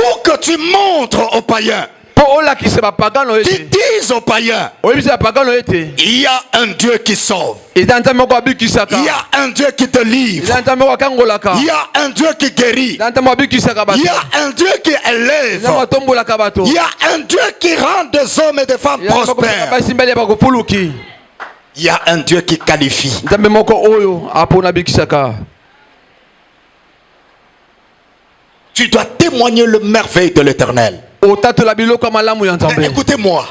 pour que tu montres aux païens, qui disent aux païens, il y a un Dieu qui sauve, il y a un Dieu qui te livre, il y a un Dieu qui guérit, il y a un Dieu qui élève, il y a un Dieu qui rend des hommes et des femmes prospères, il y a un Dieu qui qualifie. Tu dois témoigner le merveille de l'Éternel. Écoutez-moi,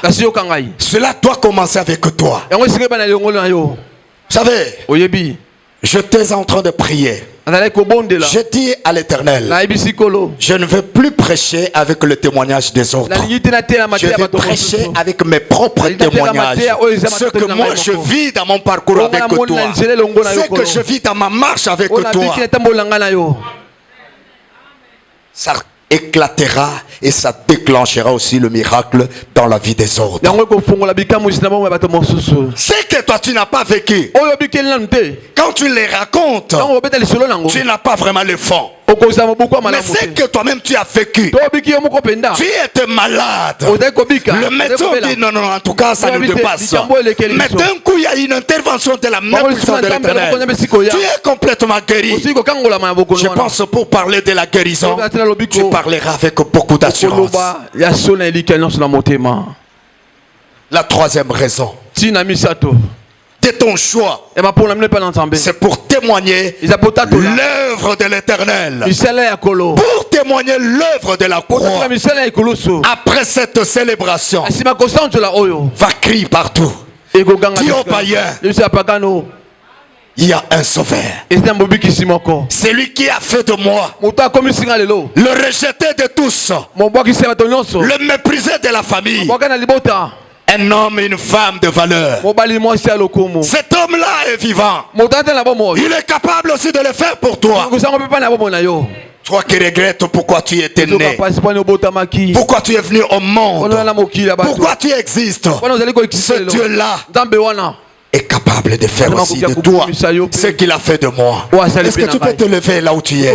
cela doit commencer avec toi. Vous savez, j'étais en train de prier. J'ai dit à l'Éternel, je ne veux plus prêcher avec le témoignage des autres. Je vais prêcher avec mes propres témoignages. Ce que moi je vis dans mon parcours avec toi, ce que je vis dans ma marche avec toi, ça éclatera et ça déclenchera aussi le miracle dans la vie des autres. C'est que toi tu n'as pas vécu. Quand tu les racontes, tu n'as pas vraiment le fond. Mais c'est que toi-même tu as vécu. Tu étais malade. Le médecin dit non, non, en tout cas ça nous dépasse. Mais d'un coup il y a une intervention de la même puissance de l'Éternel. Tu es complètement guéri. Je pense pour parler de la guérison, tu parleras avec beaucoup d'assurance. La troisième raison de ton choix, c'est pour témoigner l'œuvre de l'Éternel, pour témoigner l'œuvre de la croix. Après cette célébration, va crier partout, dis aux païens, il y a un sauveur. C'est lui qui a fait de moi le rejeté de tous, le méprisé de la famille, un homme et une femme de valeur. Cet homme-là est vivant. Il est capable aussi de le faire pour toi. Toi qui regrettes pourquoi tu étais né, pourquoi tu es venu au monde, pourquoi tu existes, ce Dieu-là est capable de faire aussi de toi ce qu'il a fait de moi. Est-ce que tu peux te lever là où tu es?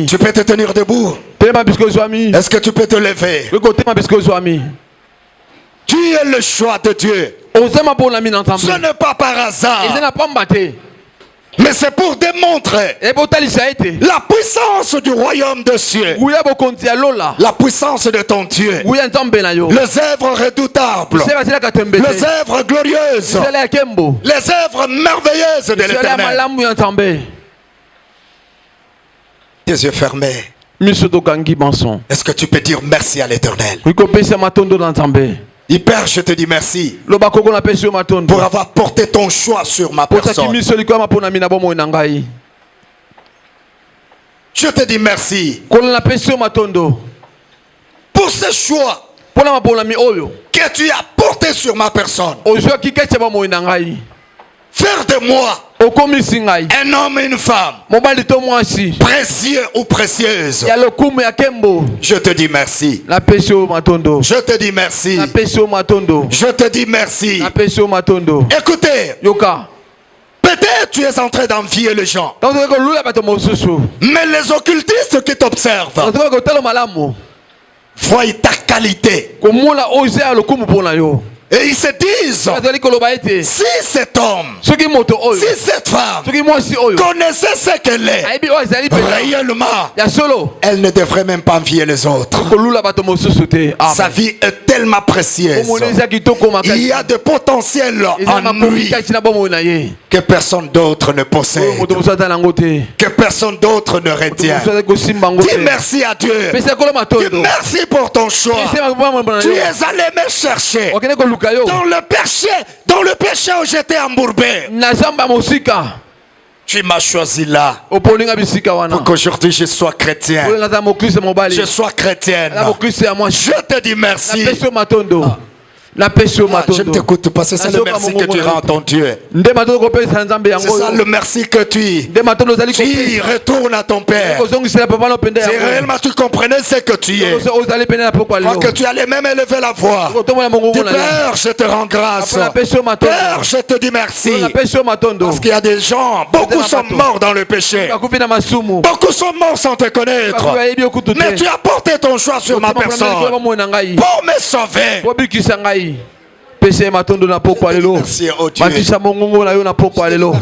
Tu peux te tenir debout? Est-ce que tu peux te lever? Tu es le choix de Dieu. Ce n'est pas par hasard, mais c'est pour démontrer la puissance du royaume de cieux, la puissance de ton Dieu, les œuvres redoutables, les œuvres glorieuses, les œuvres merveilleuses de l'Éternel. Tes yeux fermés. Est-ce que tu peux dire merci à l'Éternel? Père, je te dis merci pour avoir porté ton choix sur ma personne. Je te dis merci pour ce choix que tu as porté sur ma personne. Faire de moi un homme et une femme précieux ou précieuse. Je te dis merci. Je te dis merci. Je te dis merci. Écoutez, peut-être tu es en train d'envier les gens, mais les occultistes qui t'observent voient ta qualité. Et ils se disent, si cet homme, si cette femme connaissait ce qu'elle est, réellement, elle ne devrait même pas envier les autres. Sa vie est tellement précieuse. Il y a de potentiel en lui que personne d'autre ne possède, que personne d'autre ne retient. Dis merci à Dieu. Dis merci pour ton choix. Tu es allé me chercher dans le péché où j'étais embourbé. Tu m'as choisi là pour qu'aujourd'hui je sois chrétien. Je sois chrétienne. Je te dis merci. Je t'écoute parce que c'est le merci que tu rends ton Dieu. C'est ça le merci que tu retournes à ton Père. Si réellement tu comprenais ce que tu es, que tu allais même élever la voix. Dis, Père, je te rends grâce. Père, je te dis merci. Parce qu'il y a des gens, beaucoup sont morts dans le péché. Beaucoup sont morts sans te connaître. Mais tu as porté ton choix sur ma personne pour me sauver. Pesa matondo na poko alelo. Matisa mongongo na yo na poko alelo.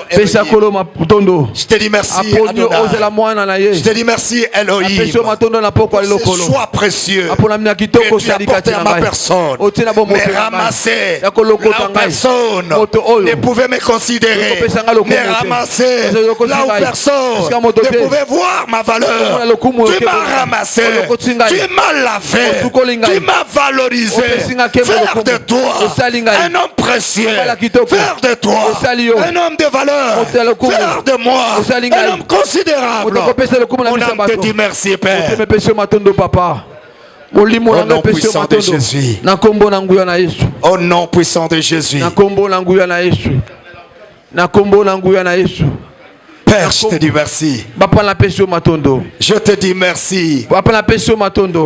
Pesa kolo matondo. Je te dis merci Adonai. Je te dis merci Elohim. Pesa matondo na poko alelo kolo. Ce choix précieux que tu as apporté à ma personne. Mais ramasser là où personne ne pouvait me considérer. Mais ramasser là où personne ne pouvait voir ma valeur. Tu m'as ramassé. Tu m'as lavé. Tu m'as valorisé. Faire de toi un homme précieux, faire de toi un homme de valeur, faire de moi un homme considérable. On te dit merci Père. Au nom puissant de Jésus. Au nom puissant de Jésus. Père, je te dis merci. Je te dis merci.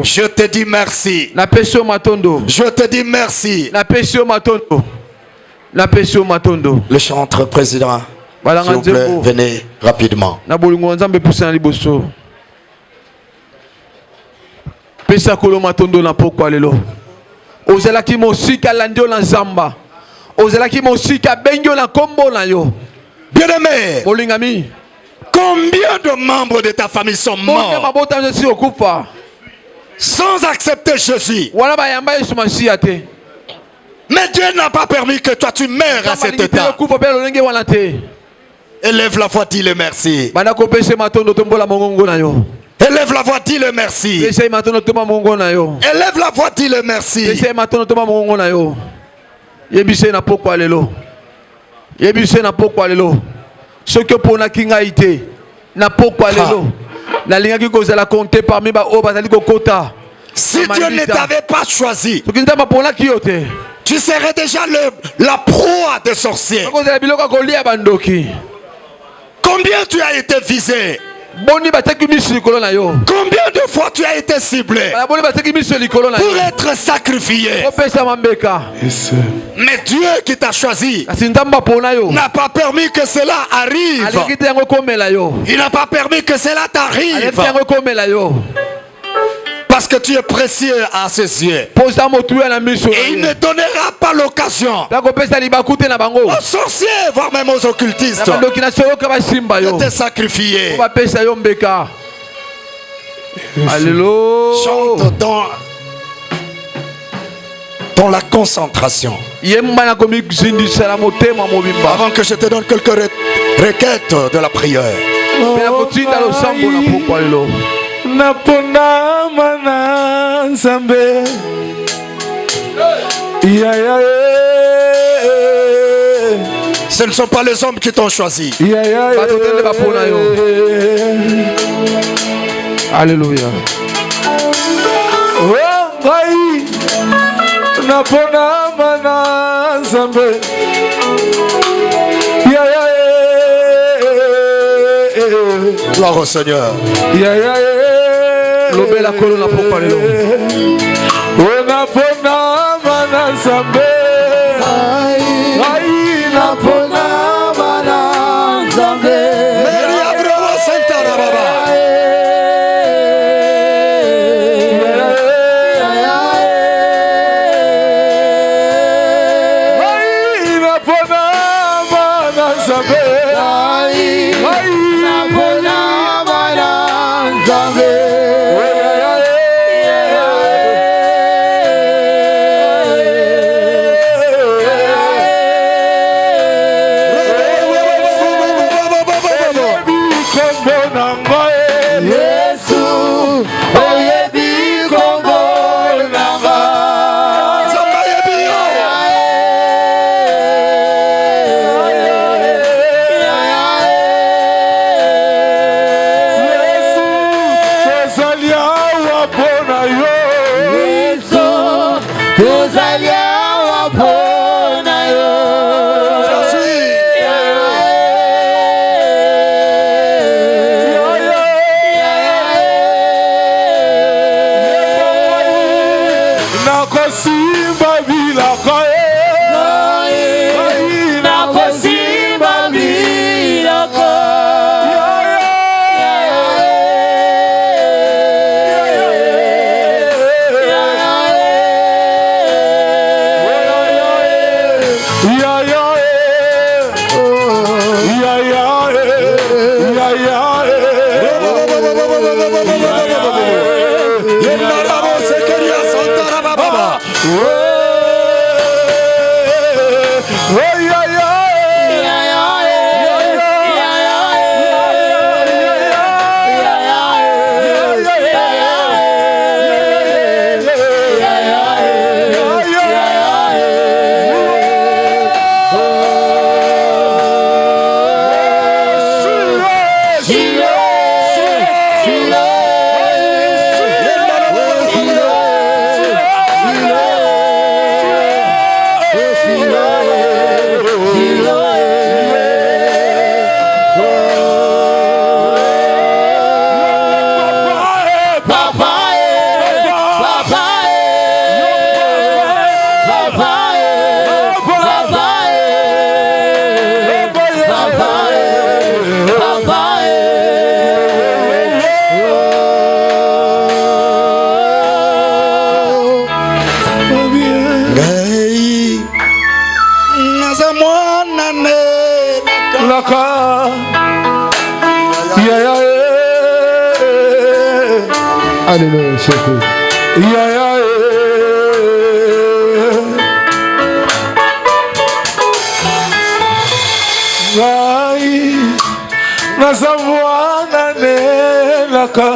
Je te dis merci. Je te dis merci. Le chanteur président, s'il vous plaît, venez rapidement. Pesa kolo matondo na poko alelo. Ozelaki mosika landio na zamba. Ozelaki mosika benjo na kombo na yo. Bien-aimé, combien de membres de ta famille sont morts sans accepter Jésus? Mais Dieu n'a pas permis que toi tu meurs à cet état. Élève la voix, dis le merci. Élève la voix, dis le merci. Élève la voix, dis le merci. Yebise na poko alelo. Ce que pour na kinga ité na poko alelo. La ligne qui cause la compter parmi ba o bazali kokota. Si Dieu ne t'avait pas choisi, tu serais déjà la proie des sorciers. Combien tu as été visé? Combien de fois tu as été ciblé pour être sacrifié? Mais Dieu qui t'a choisi n'a pas permis que cela arrive. Il n'a pas permis que cela t'arrive. Parce que tu es précieux à ses yeux. Et il ne donnera pas l'occasion aux sorciers, voire même aux occultistes, de te sacrifier. Alléluia. Chante dans la concentration. Avant que je te donne quelques requêtes de la prière. Napona mana nzambe Ce ne sont pas les hommes qui t'ont choisi. Alléluia. Napona mana nzambe Gloire au Seigneur. Lobela kolo na poko alelo. Ona pona mana nzambe. Ai na pona mana nzambe. Maria Brava Santana Baba. Ai na pona mana nzambe. Ai na pona mana nzambe. nakosimba bilaka nakosimba bilaka Alléluia, Chef. Nazamwana nelaka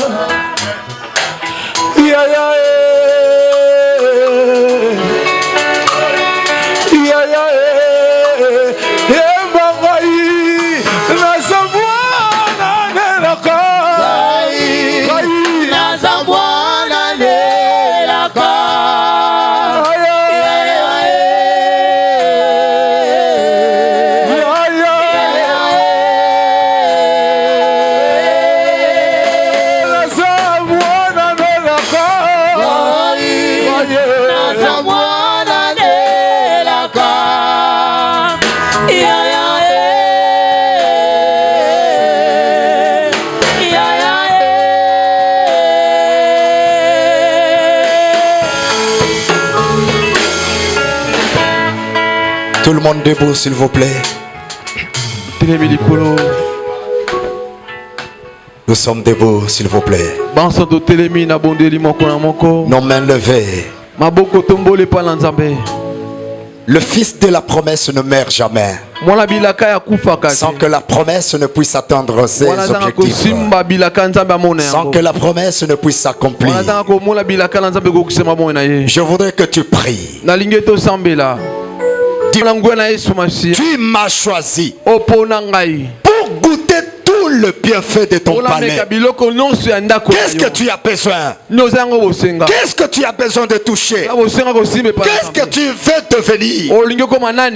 Tout le monde debout, s'il vous plaît. Nous sommes debout, s'il vous plaît. Nos mains levées. Le fils de la promesse ne meurt jamais. Sans que la promesse ne puisse atteindre ses objectifs. Sans que la promesse ne puisse s'accomplir. Je voudrais que tu pries. Tu m'as choisi pour goûter tout le bienfait de ton palais. Qu'est-ce que tu as besoin? Qu'est-ce que tu as besoin de toucher? Qu'est-ce que tu veux devenir?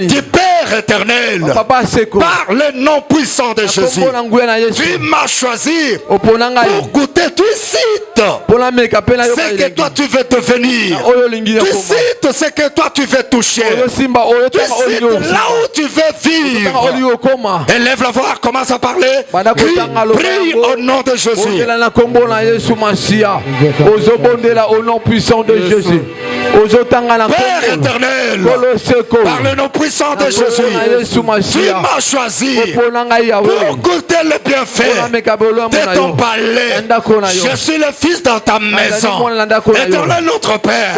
Du Père éternel, par le nom puissant de Jésus, tu m'as choisi pour goûter. Tu cites ce que toi tu veux devenir. Tu cites ce que toi tu veux toucher. Tu cites là où tu veux vivre. Élève la voix, commence à parler. Prie au nom de Jésus. Au nom puissant de Jésus. Père éternel, par le nom puissant de Jésus, tu m'as choisi pour goûter le bienfait de ton palais. Je suis le fils dans ta maison. Éternel notre Père,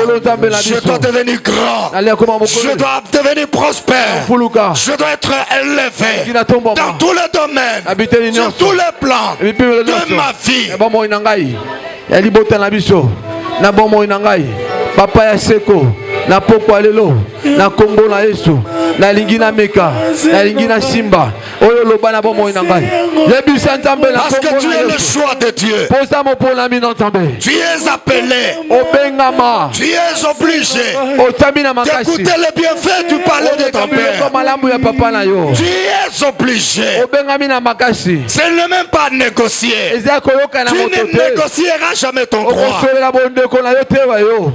je dois devenir grand, je dois devenir prospère, je dois être élevé dans tous les domaines, sur tous les plans de ma vie. Papa ya seko na poko alelo na kombo na Yesu na lingi na meka na lingi na simba oyo loba na bomo ina ngai yebisa nzambe na parce que tu es le choix de Dieu. Posa mo pona mi nzambe tu es appelé, obengama tu es obligé otamina makasi d'écouter le bienfait du palais de ton père. Malamu ya papa na yo tu es obligé, obengami na makasi ce n'est même pas négocier. eza koyoka na tu moto ne négocieras jamais ton droit. okosolela bondeko na yo te wa yo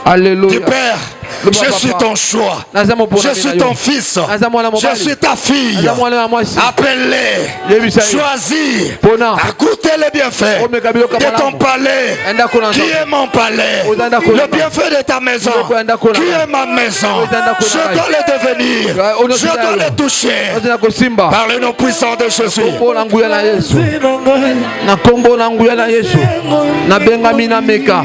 Alléluia. Du Père, je suis ton choix. Je suis ton fils. Je suis ta fille. Appelle-les. Choisis. Goûtez les bienfaits de ton palais. Qui est mon palais? Le bienfait de ta maison. Qui est ma maison? Je dois le devenir. Je dois le toucher. Par le nom puissant de Jésus. Na kombo na nguya na Yesu. Na bengami na Meka.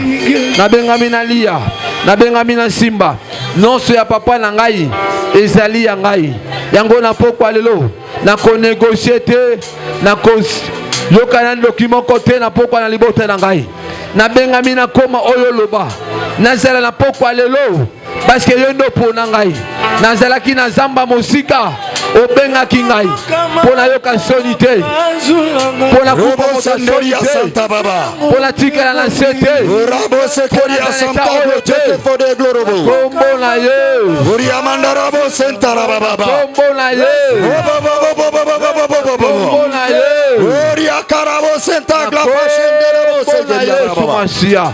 Na bengami na Lia. Na bengami na Simba. Non so ya papa na ngai ezali ya ngai. Yango na pokwa lelo na ko négocier te na ko yoka na document côté na pokwa na libota na ngai. Na bengami na koma oyo loba. Na zela na pokwa lelo parce que yo ndo pona ngai. Na zela ki na zamba mosika. Obenga kingai pona yoka sonité pona kupa sonité pona tika na sete Rabo sekoria sampado tete fode glorobo kombo na ye Uriamanda rabo sentara baba kombo na ye kombo na ye Uria karabo senta glafa shendere bo sekoria baba Masia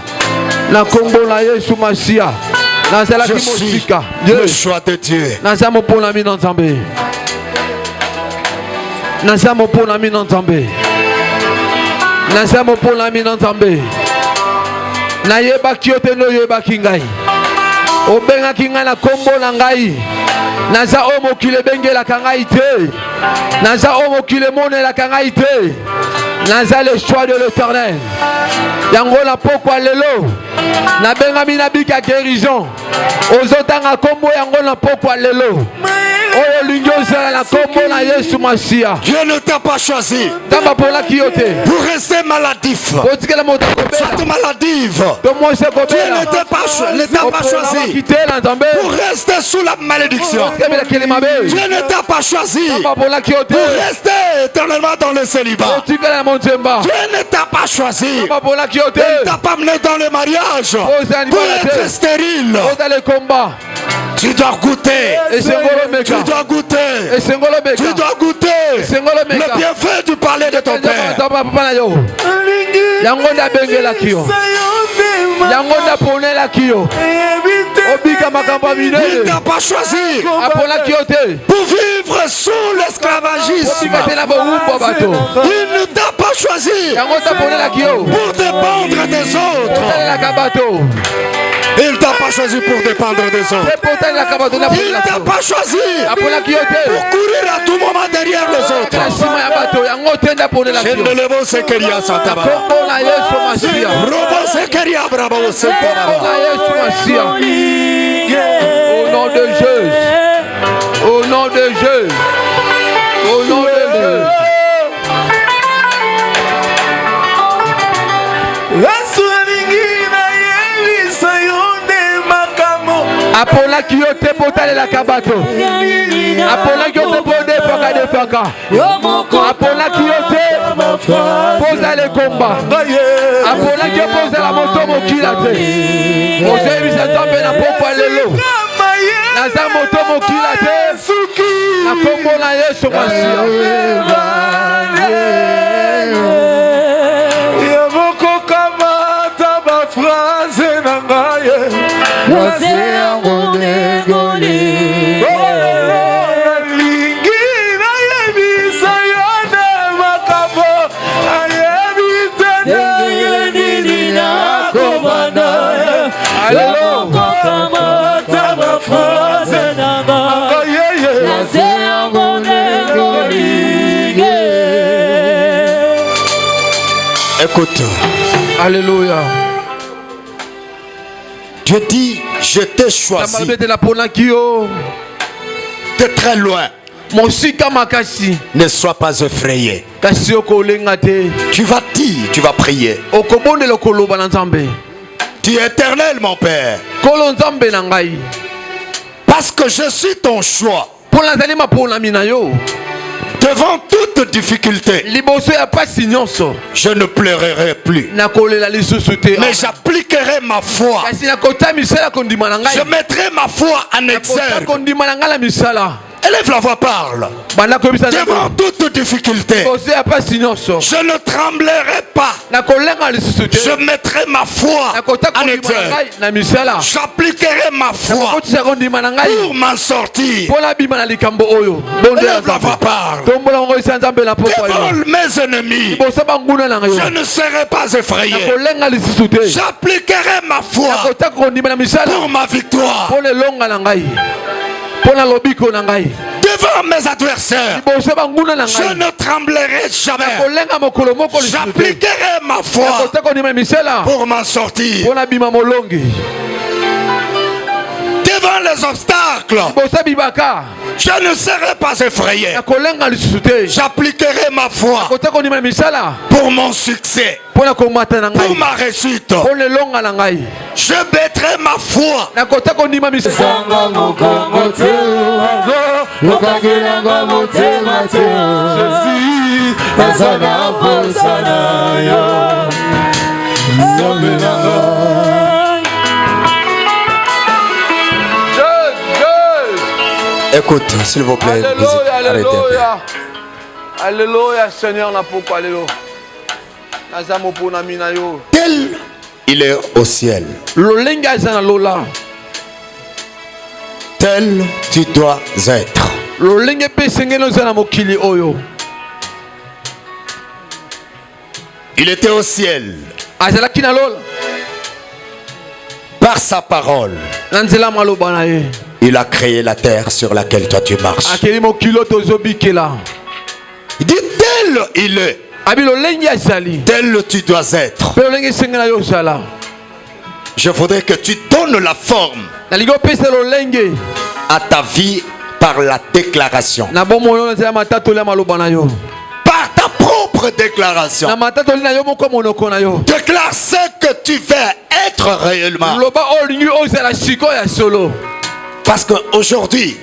na kombo na Yesu Masia na zela ki mosika le choix de Dieu na zamo pona mi nzambe Nazamo pour la mine entambé. Nazamo pour la mine entambé. Na yeba kiote no yeba kingai. Obenga kinga na kombo na ngai. Naza omo kile benge la kangai te. Naza omo kile mone la kangai te. Naza le choix de l'Éternel. Yango la pokwa lelo. Na benga mina bika guérison. Ozotanga kombo yango na pokwa lelo. Dieu ne t'a pas choisi pour rester maladif. Sois maladive. Dieu ne t'a pas choisi pour rester sous la malédiction. Dieu ne t'a pas choisi pour rester éternellement dans le célibat. Dieu ne t'a pas choisi. Il ne t'a pas amené dans le mariage pour être stérile. Tu dois goûter. Tu dois goûter. Tu dois goûter le bienfait du palais de ton père. Yangonda bengela kio. Yangonda ponela kio. Obika makamba minene. Il t'a pas choisi pour vivre sous l'esclavagisme. Il ne t'a pas choisi pour dépendre des autres. Il ne t'a pas choisi pour dépendre des autres. Il ne t'a pas choisi pour courir à tout moment derrière les autres. Au nom de Jésus. Au nom de Jésus. Au nom de Jésus. Apona kiyote potale la kabato. Apona kiyote pode paka. Apona kiyote posa le combat. Apona kiyote posa la moto mokila te. Ose bisa tombe na popo lelo. Na za moto mokila te. Na kombo na Yesu Masia. Yaboko kama taba phrase na ngaye. Écoute. Alléluia. Dieu dit, je t'ai choisi de très loin. Ne sois pas effrayé. Tu vas dire, tu vas prier. Tu es éternel, mon Père. Parce que je suis ton choix. Devant toute difficulté, je ne pleurerai plus. Mais j'appliquerai ma foi. Je mettrai ma foi en exergue. Élève la voix, parle. Devant toute difficulté, je ne tremblerai pas. Je mettrai ma foi en épreuve. J'appliquerai ma foi pour m'en sortir. Élève la voix, parle. Devant mes ennemis, je ne serai pas effrayé. J'appliquerai ma foi pour ma victoire. Devant mes adversaires, je ne tremblerai jamais. J'appliquerai ma foi pour m'en sortir. Devant les obstacles, je ne serai pas effrayé. J'appliquerai ma foi pour mon succès, pour ma réussite. Je mettrai ma foi. Écoute, s'il vous plaît. Alléluia. Alléluia, Seigneur, n'a pas alléluia. Tel il est au ciel, tel tu dois être. Il était au ciel par sa parole. Il a créé la terre sur laquelle toi tu marches. Il dit tel il est, tel tu dois être. Je voudrais que tu donnes la forme à ta vie par la déclaration. Par ta propre déclaration. Déclare ce que tu veux être réellement. Parce qu'aujourd'hui,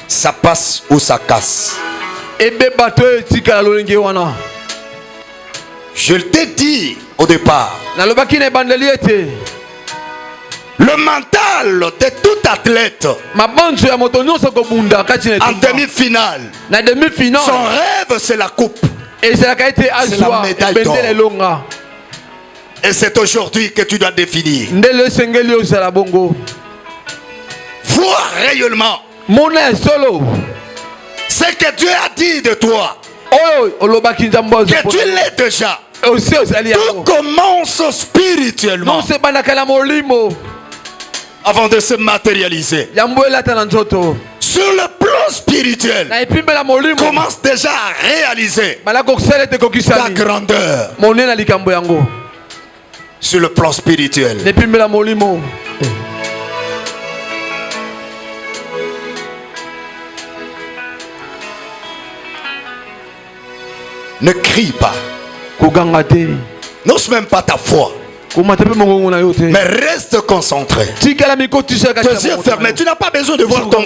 ça passe ou ça casse. Je t'ai dit au départ, le mental de tout athlète en demi-finale, son rêve c'est la coupe, c'est la médaille d'or. Et c'est aujourd'hui que tu dois définir. Vois réellement ce que Dieu a dit de toi, que tu l'es déjà. Tout commence spirituellement avant de se matérialiser. Sur le plan spirituel, commence déjà à réaliser ta grandeur. Sur le plan spirituel, ne crie pas, n'ose même pas ta foi, mais reste concentré. Tes yeux fermés, tu n'as pas besoin de voir ton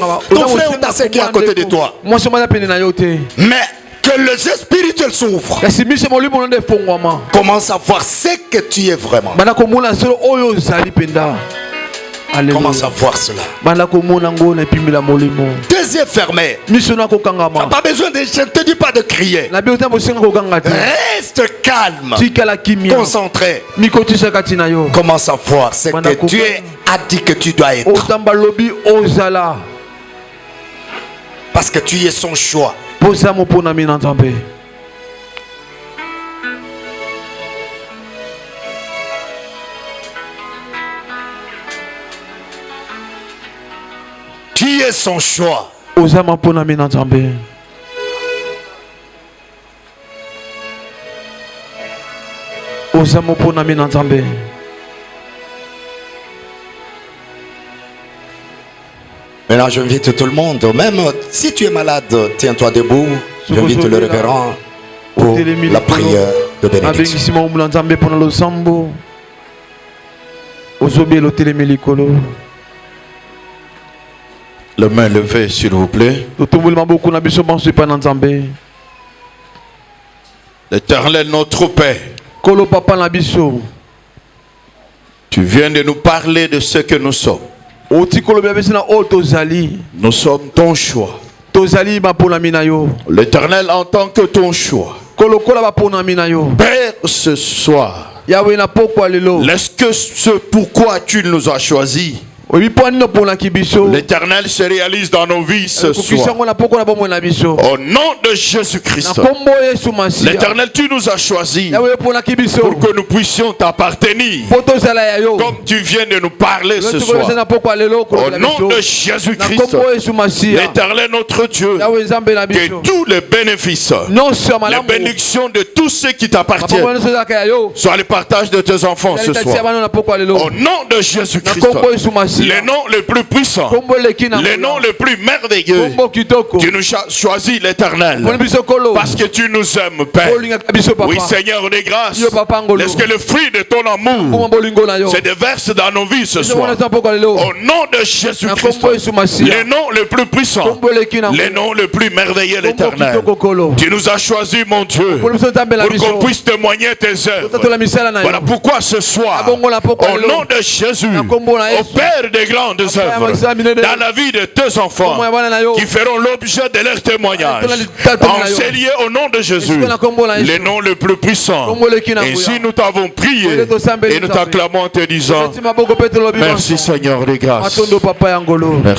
frère ou ta soeur qui est à côté de toi, mais que le jeu spirituel s'ouvre. Commence à voir ce que tu es vraiment. Commence à voir cela. Tes yeux fermés. Tu n'as pas besoin de, je ne te dis pas de crier. Reste calme, concentré. Commence à voir ce que Dieu a dit que tu dois être. Parce que tu es son choix. Tu es son choix. Maintenant, j'invite tout le monde, même si tu es malade, tiens-toi debout. J'invite le révérend pour la prière de bénédiction. Les mains levées, s'il vous plaît. L'Éternel, notre Père, tu viens de nous parler de ce que nous sommes. Nous sommes ton choix. L'Éternel en tant que ton choix. Père, ce soir, laisse que ce pourquoi tu nous as choisis, l'Éternel se réalise dans nos vies ce soir. Au nom de Jésus-Christ, l'Éternel, tu nous as choisis pour que nous puissions t'appartenir, comme tu viens de nous parler ce soir. Au nom de Jésus-Christ, l'Éternel notre Dieu, que tous les bénéfices, les bénédictions de tous ceux qui t'appartiennent soient le partage de tes enfants ce soir. Au nom de Jésus-Christ, les noms les plus puissants, les noms les plus merveilleux, tu nous as choisi, l'Éternel, parce que tu nous aimes, Père. Oui, Seigneur des grâces, laisse que le fruit de ton amour se déverse dans nos vies ce soir. Au nom de Jésus-Christ, les noms les plus puissants, les noms les plus merveilleux, l'Éternel, tu nous as choisi, mon Dieu, pour qu'on puisse témoigner tes œuvres. Voilà pourquoi ce soir, au nom de Jésus, au Père des grandes œuvres dans la vie de tes enfants qui feront l'objet de leur témoignage, enseigné au nom de Jésus, les noms les plus puissants. Ainsi nous t'avons prié et nous t'acclamons en te disant merci, Seigneur des grâces. Merci.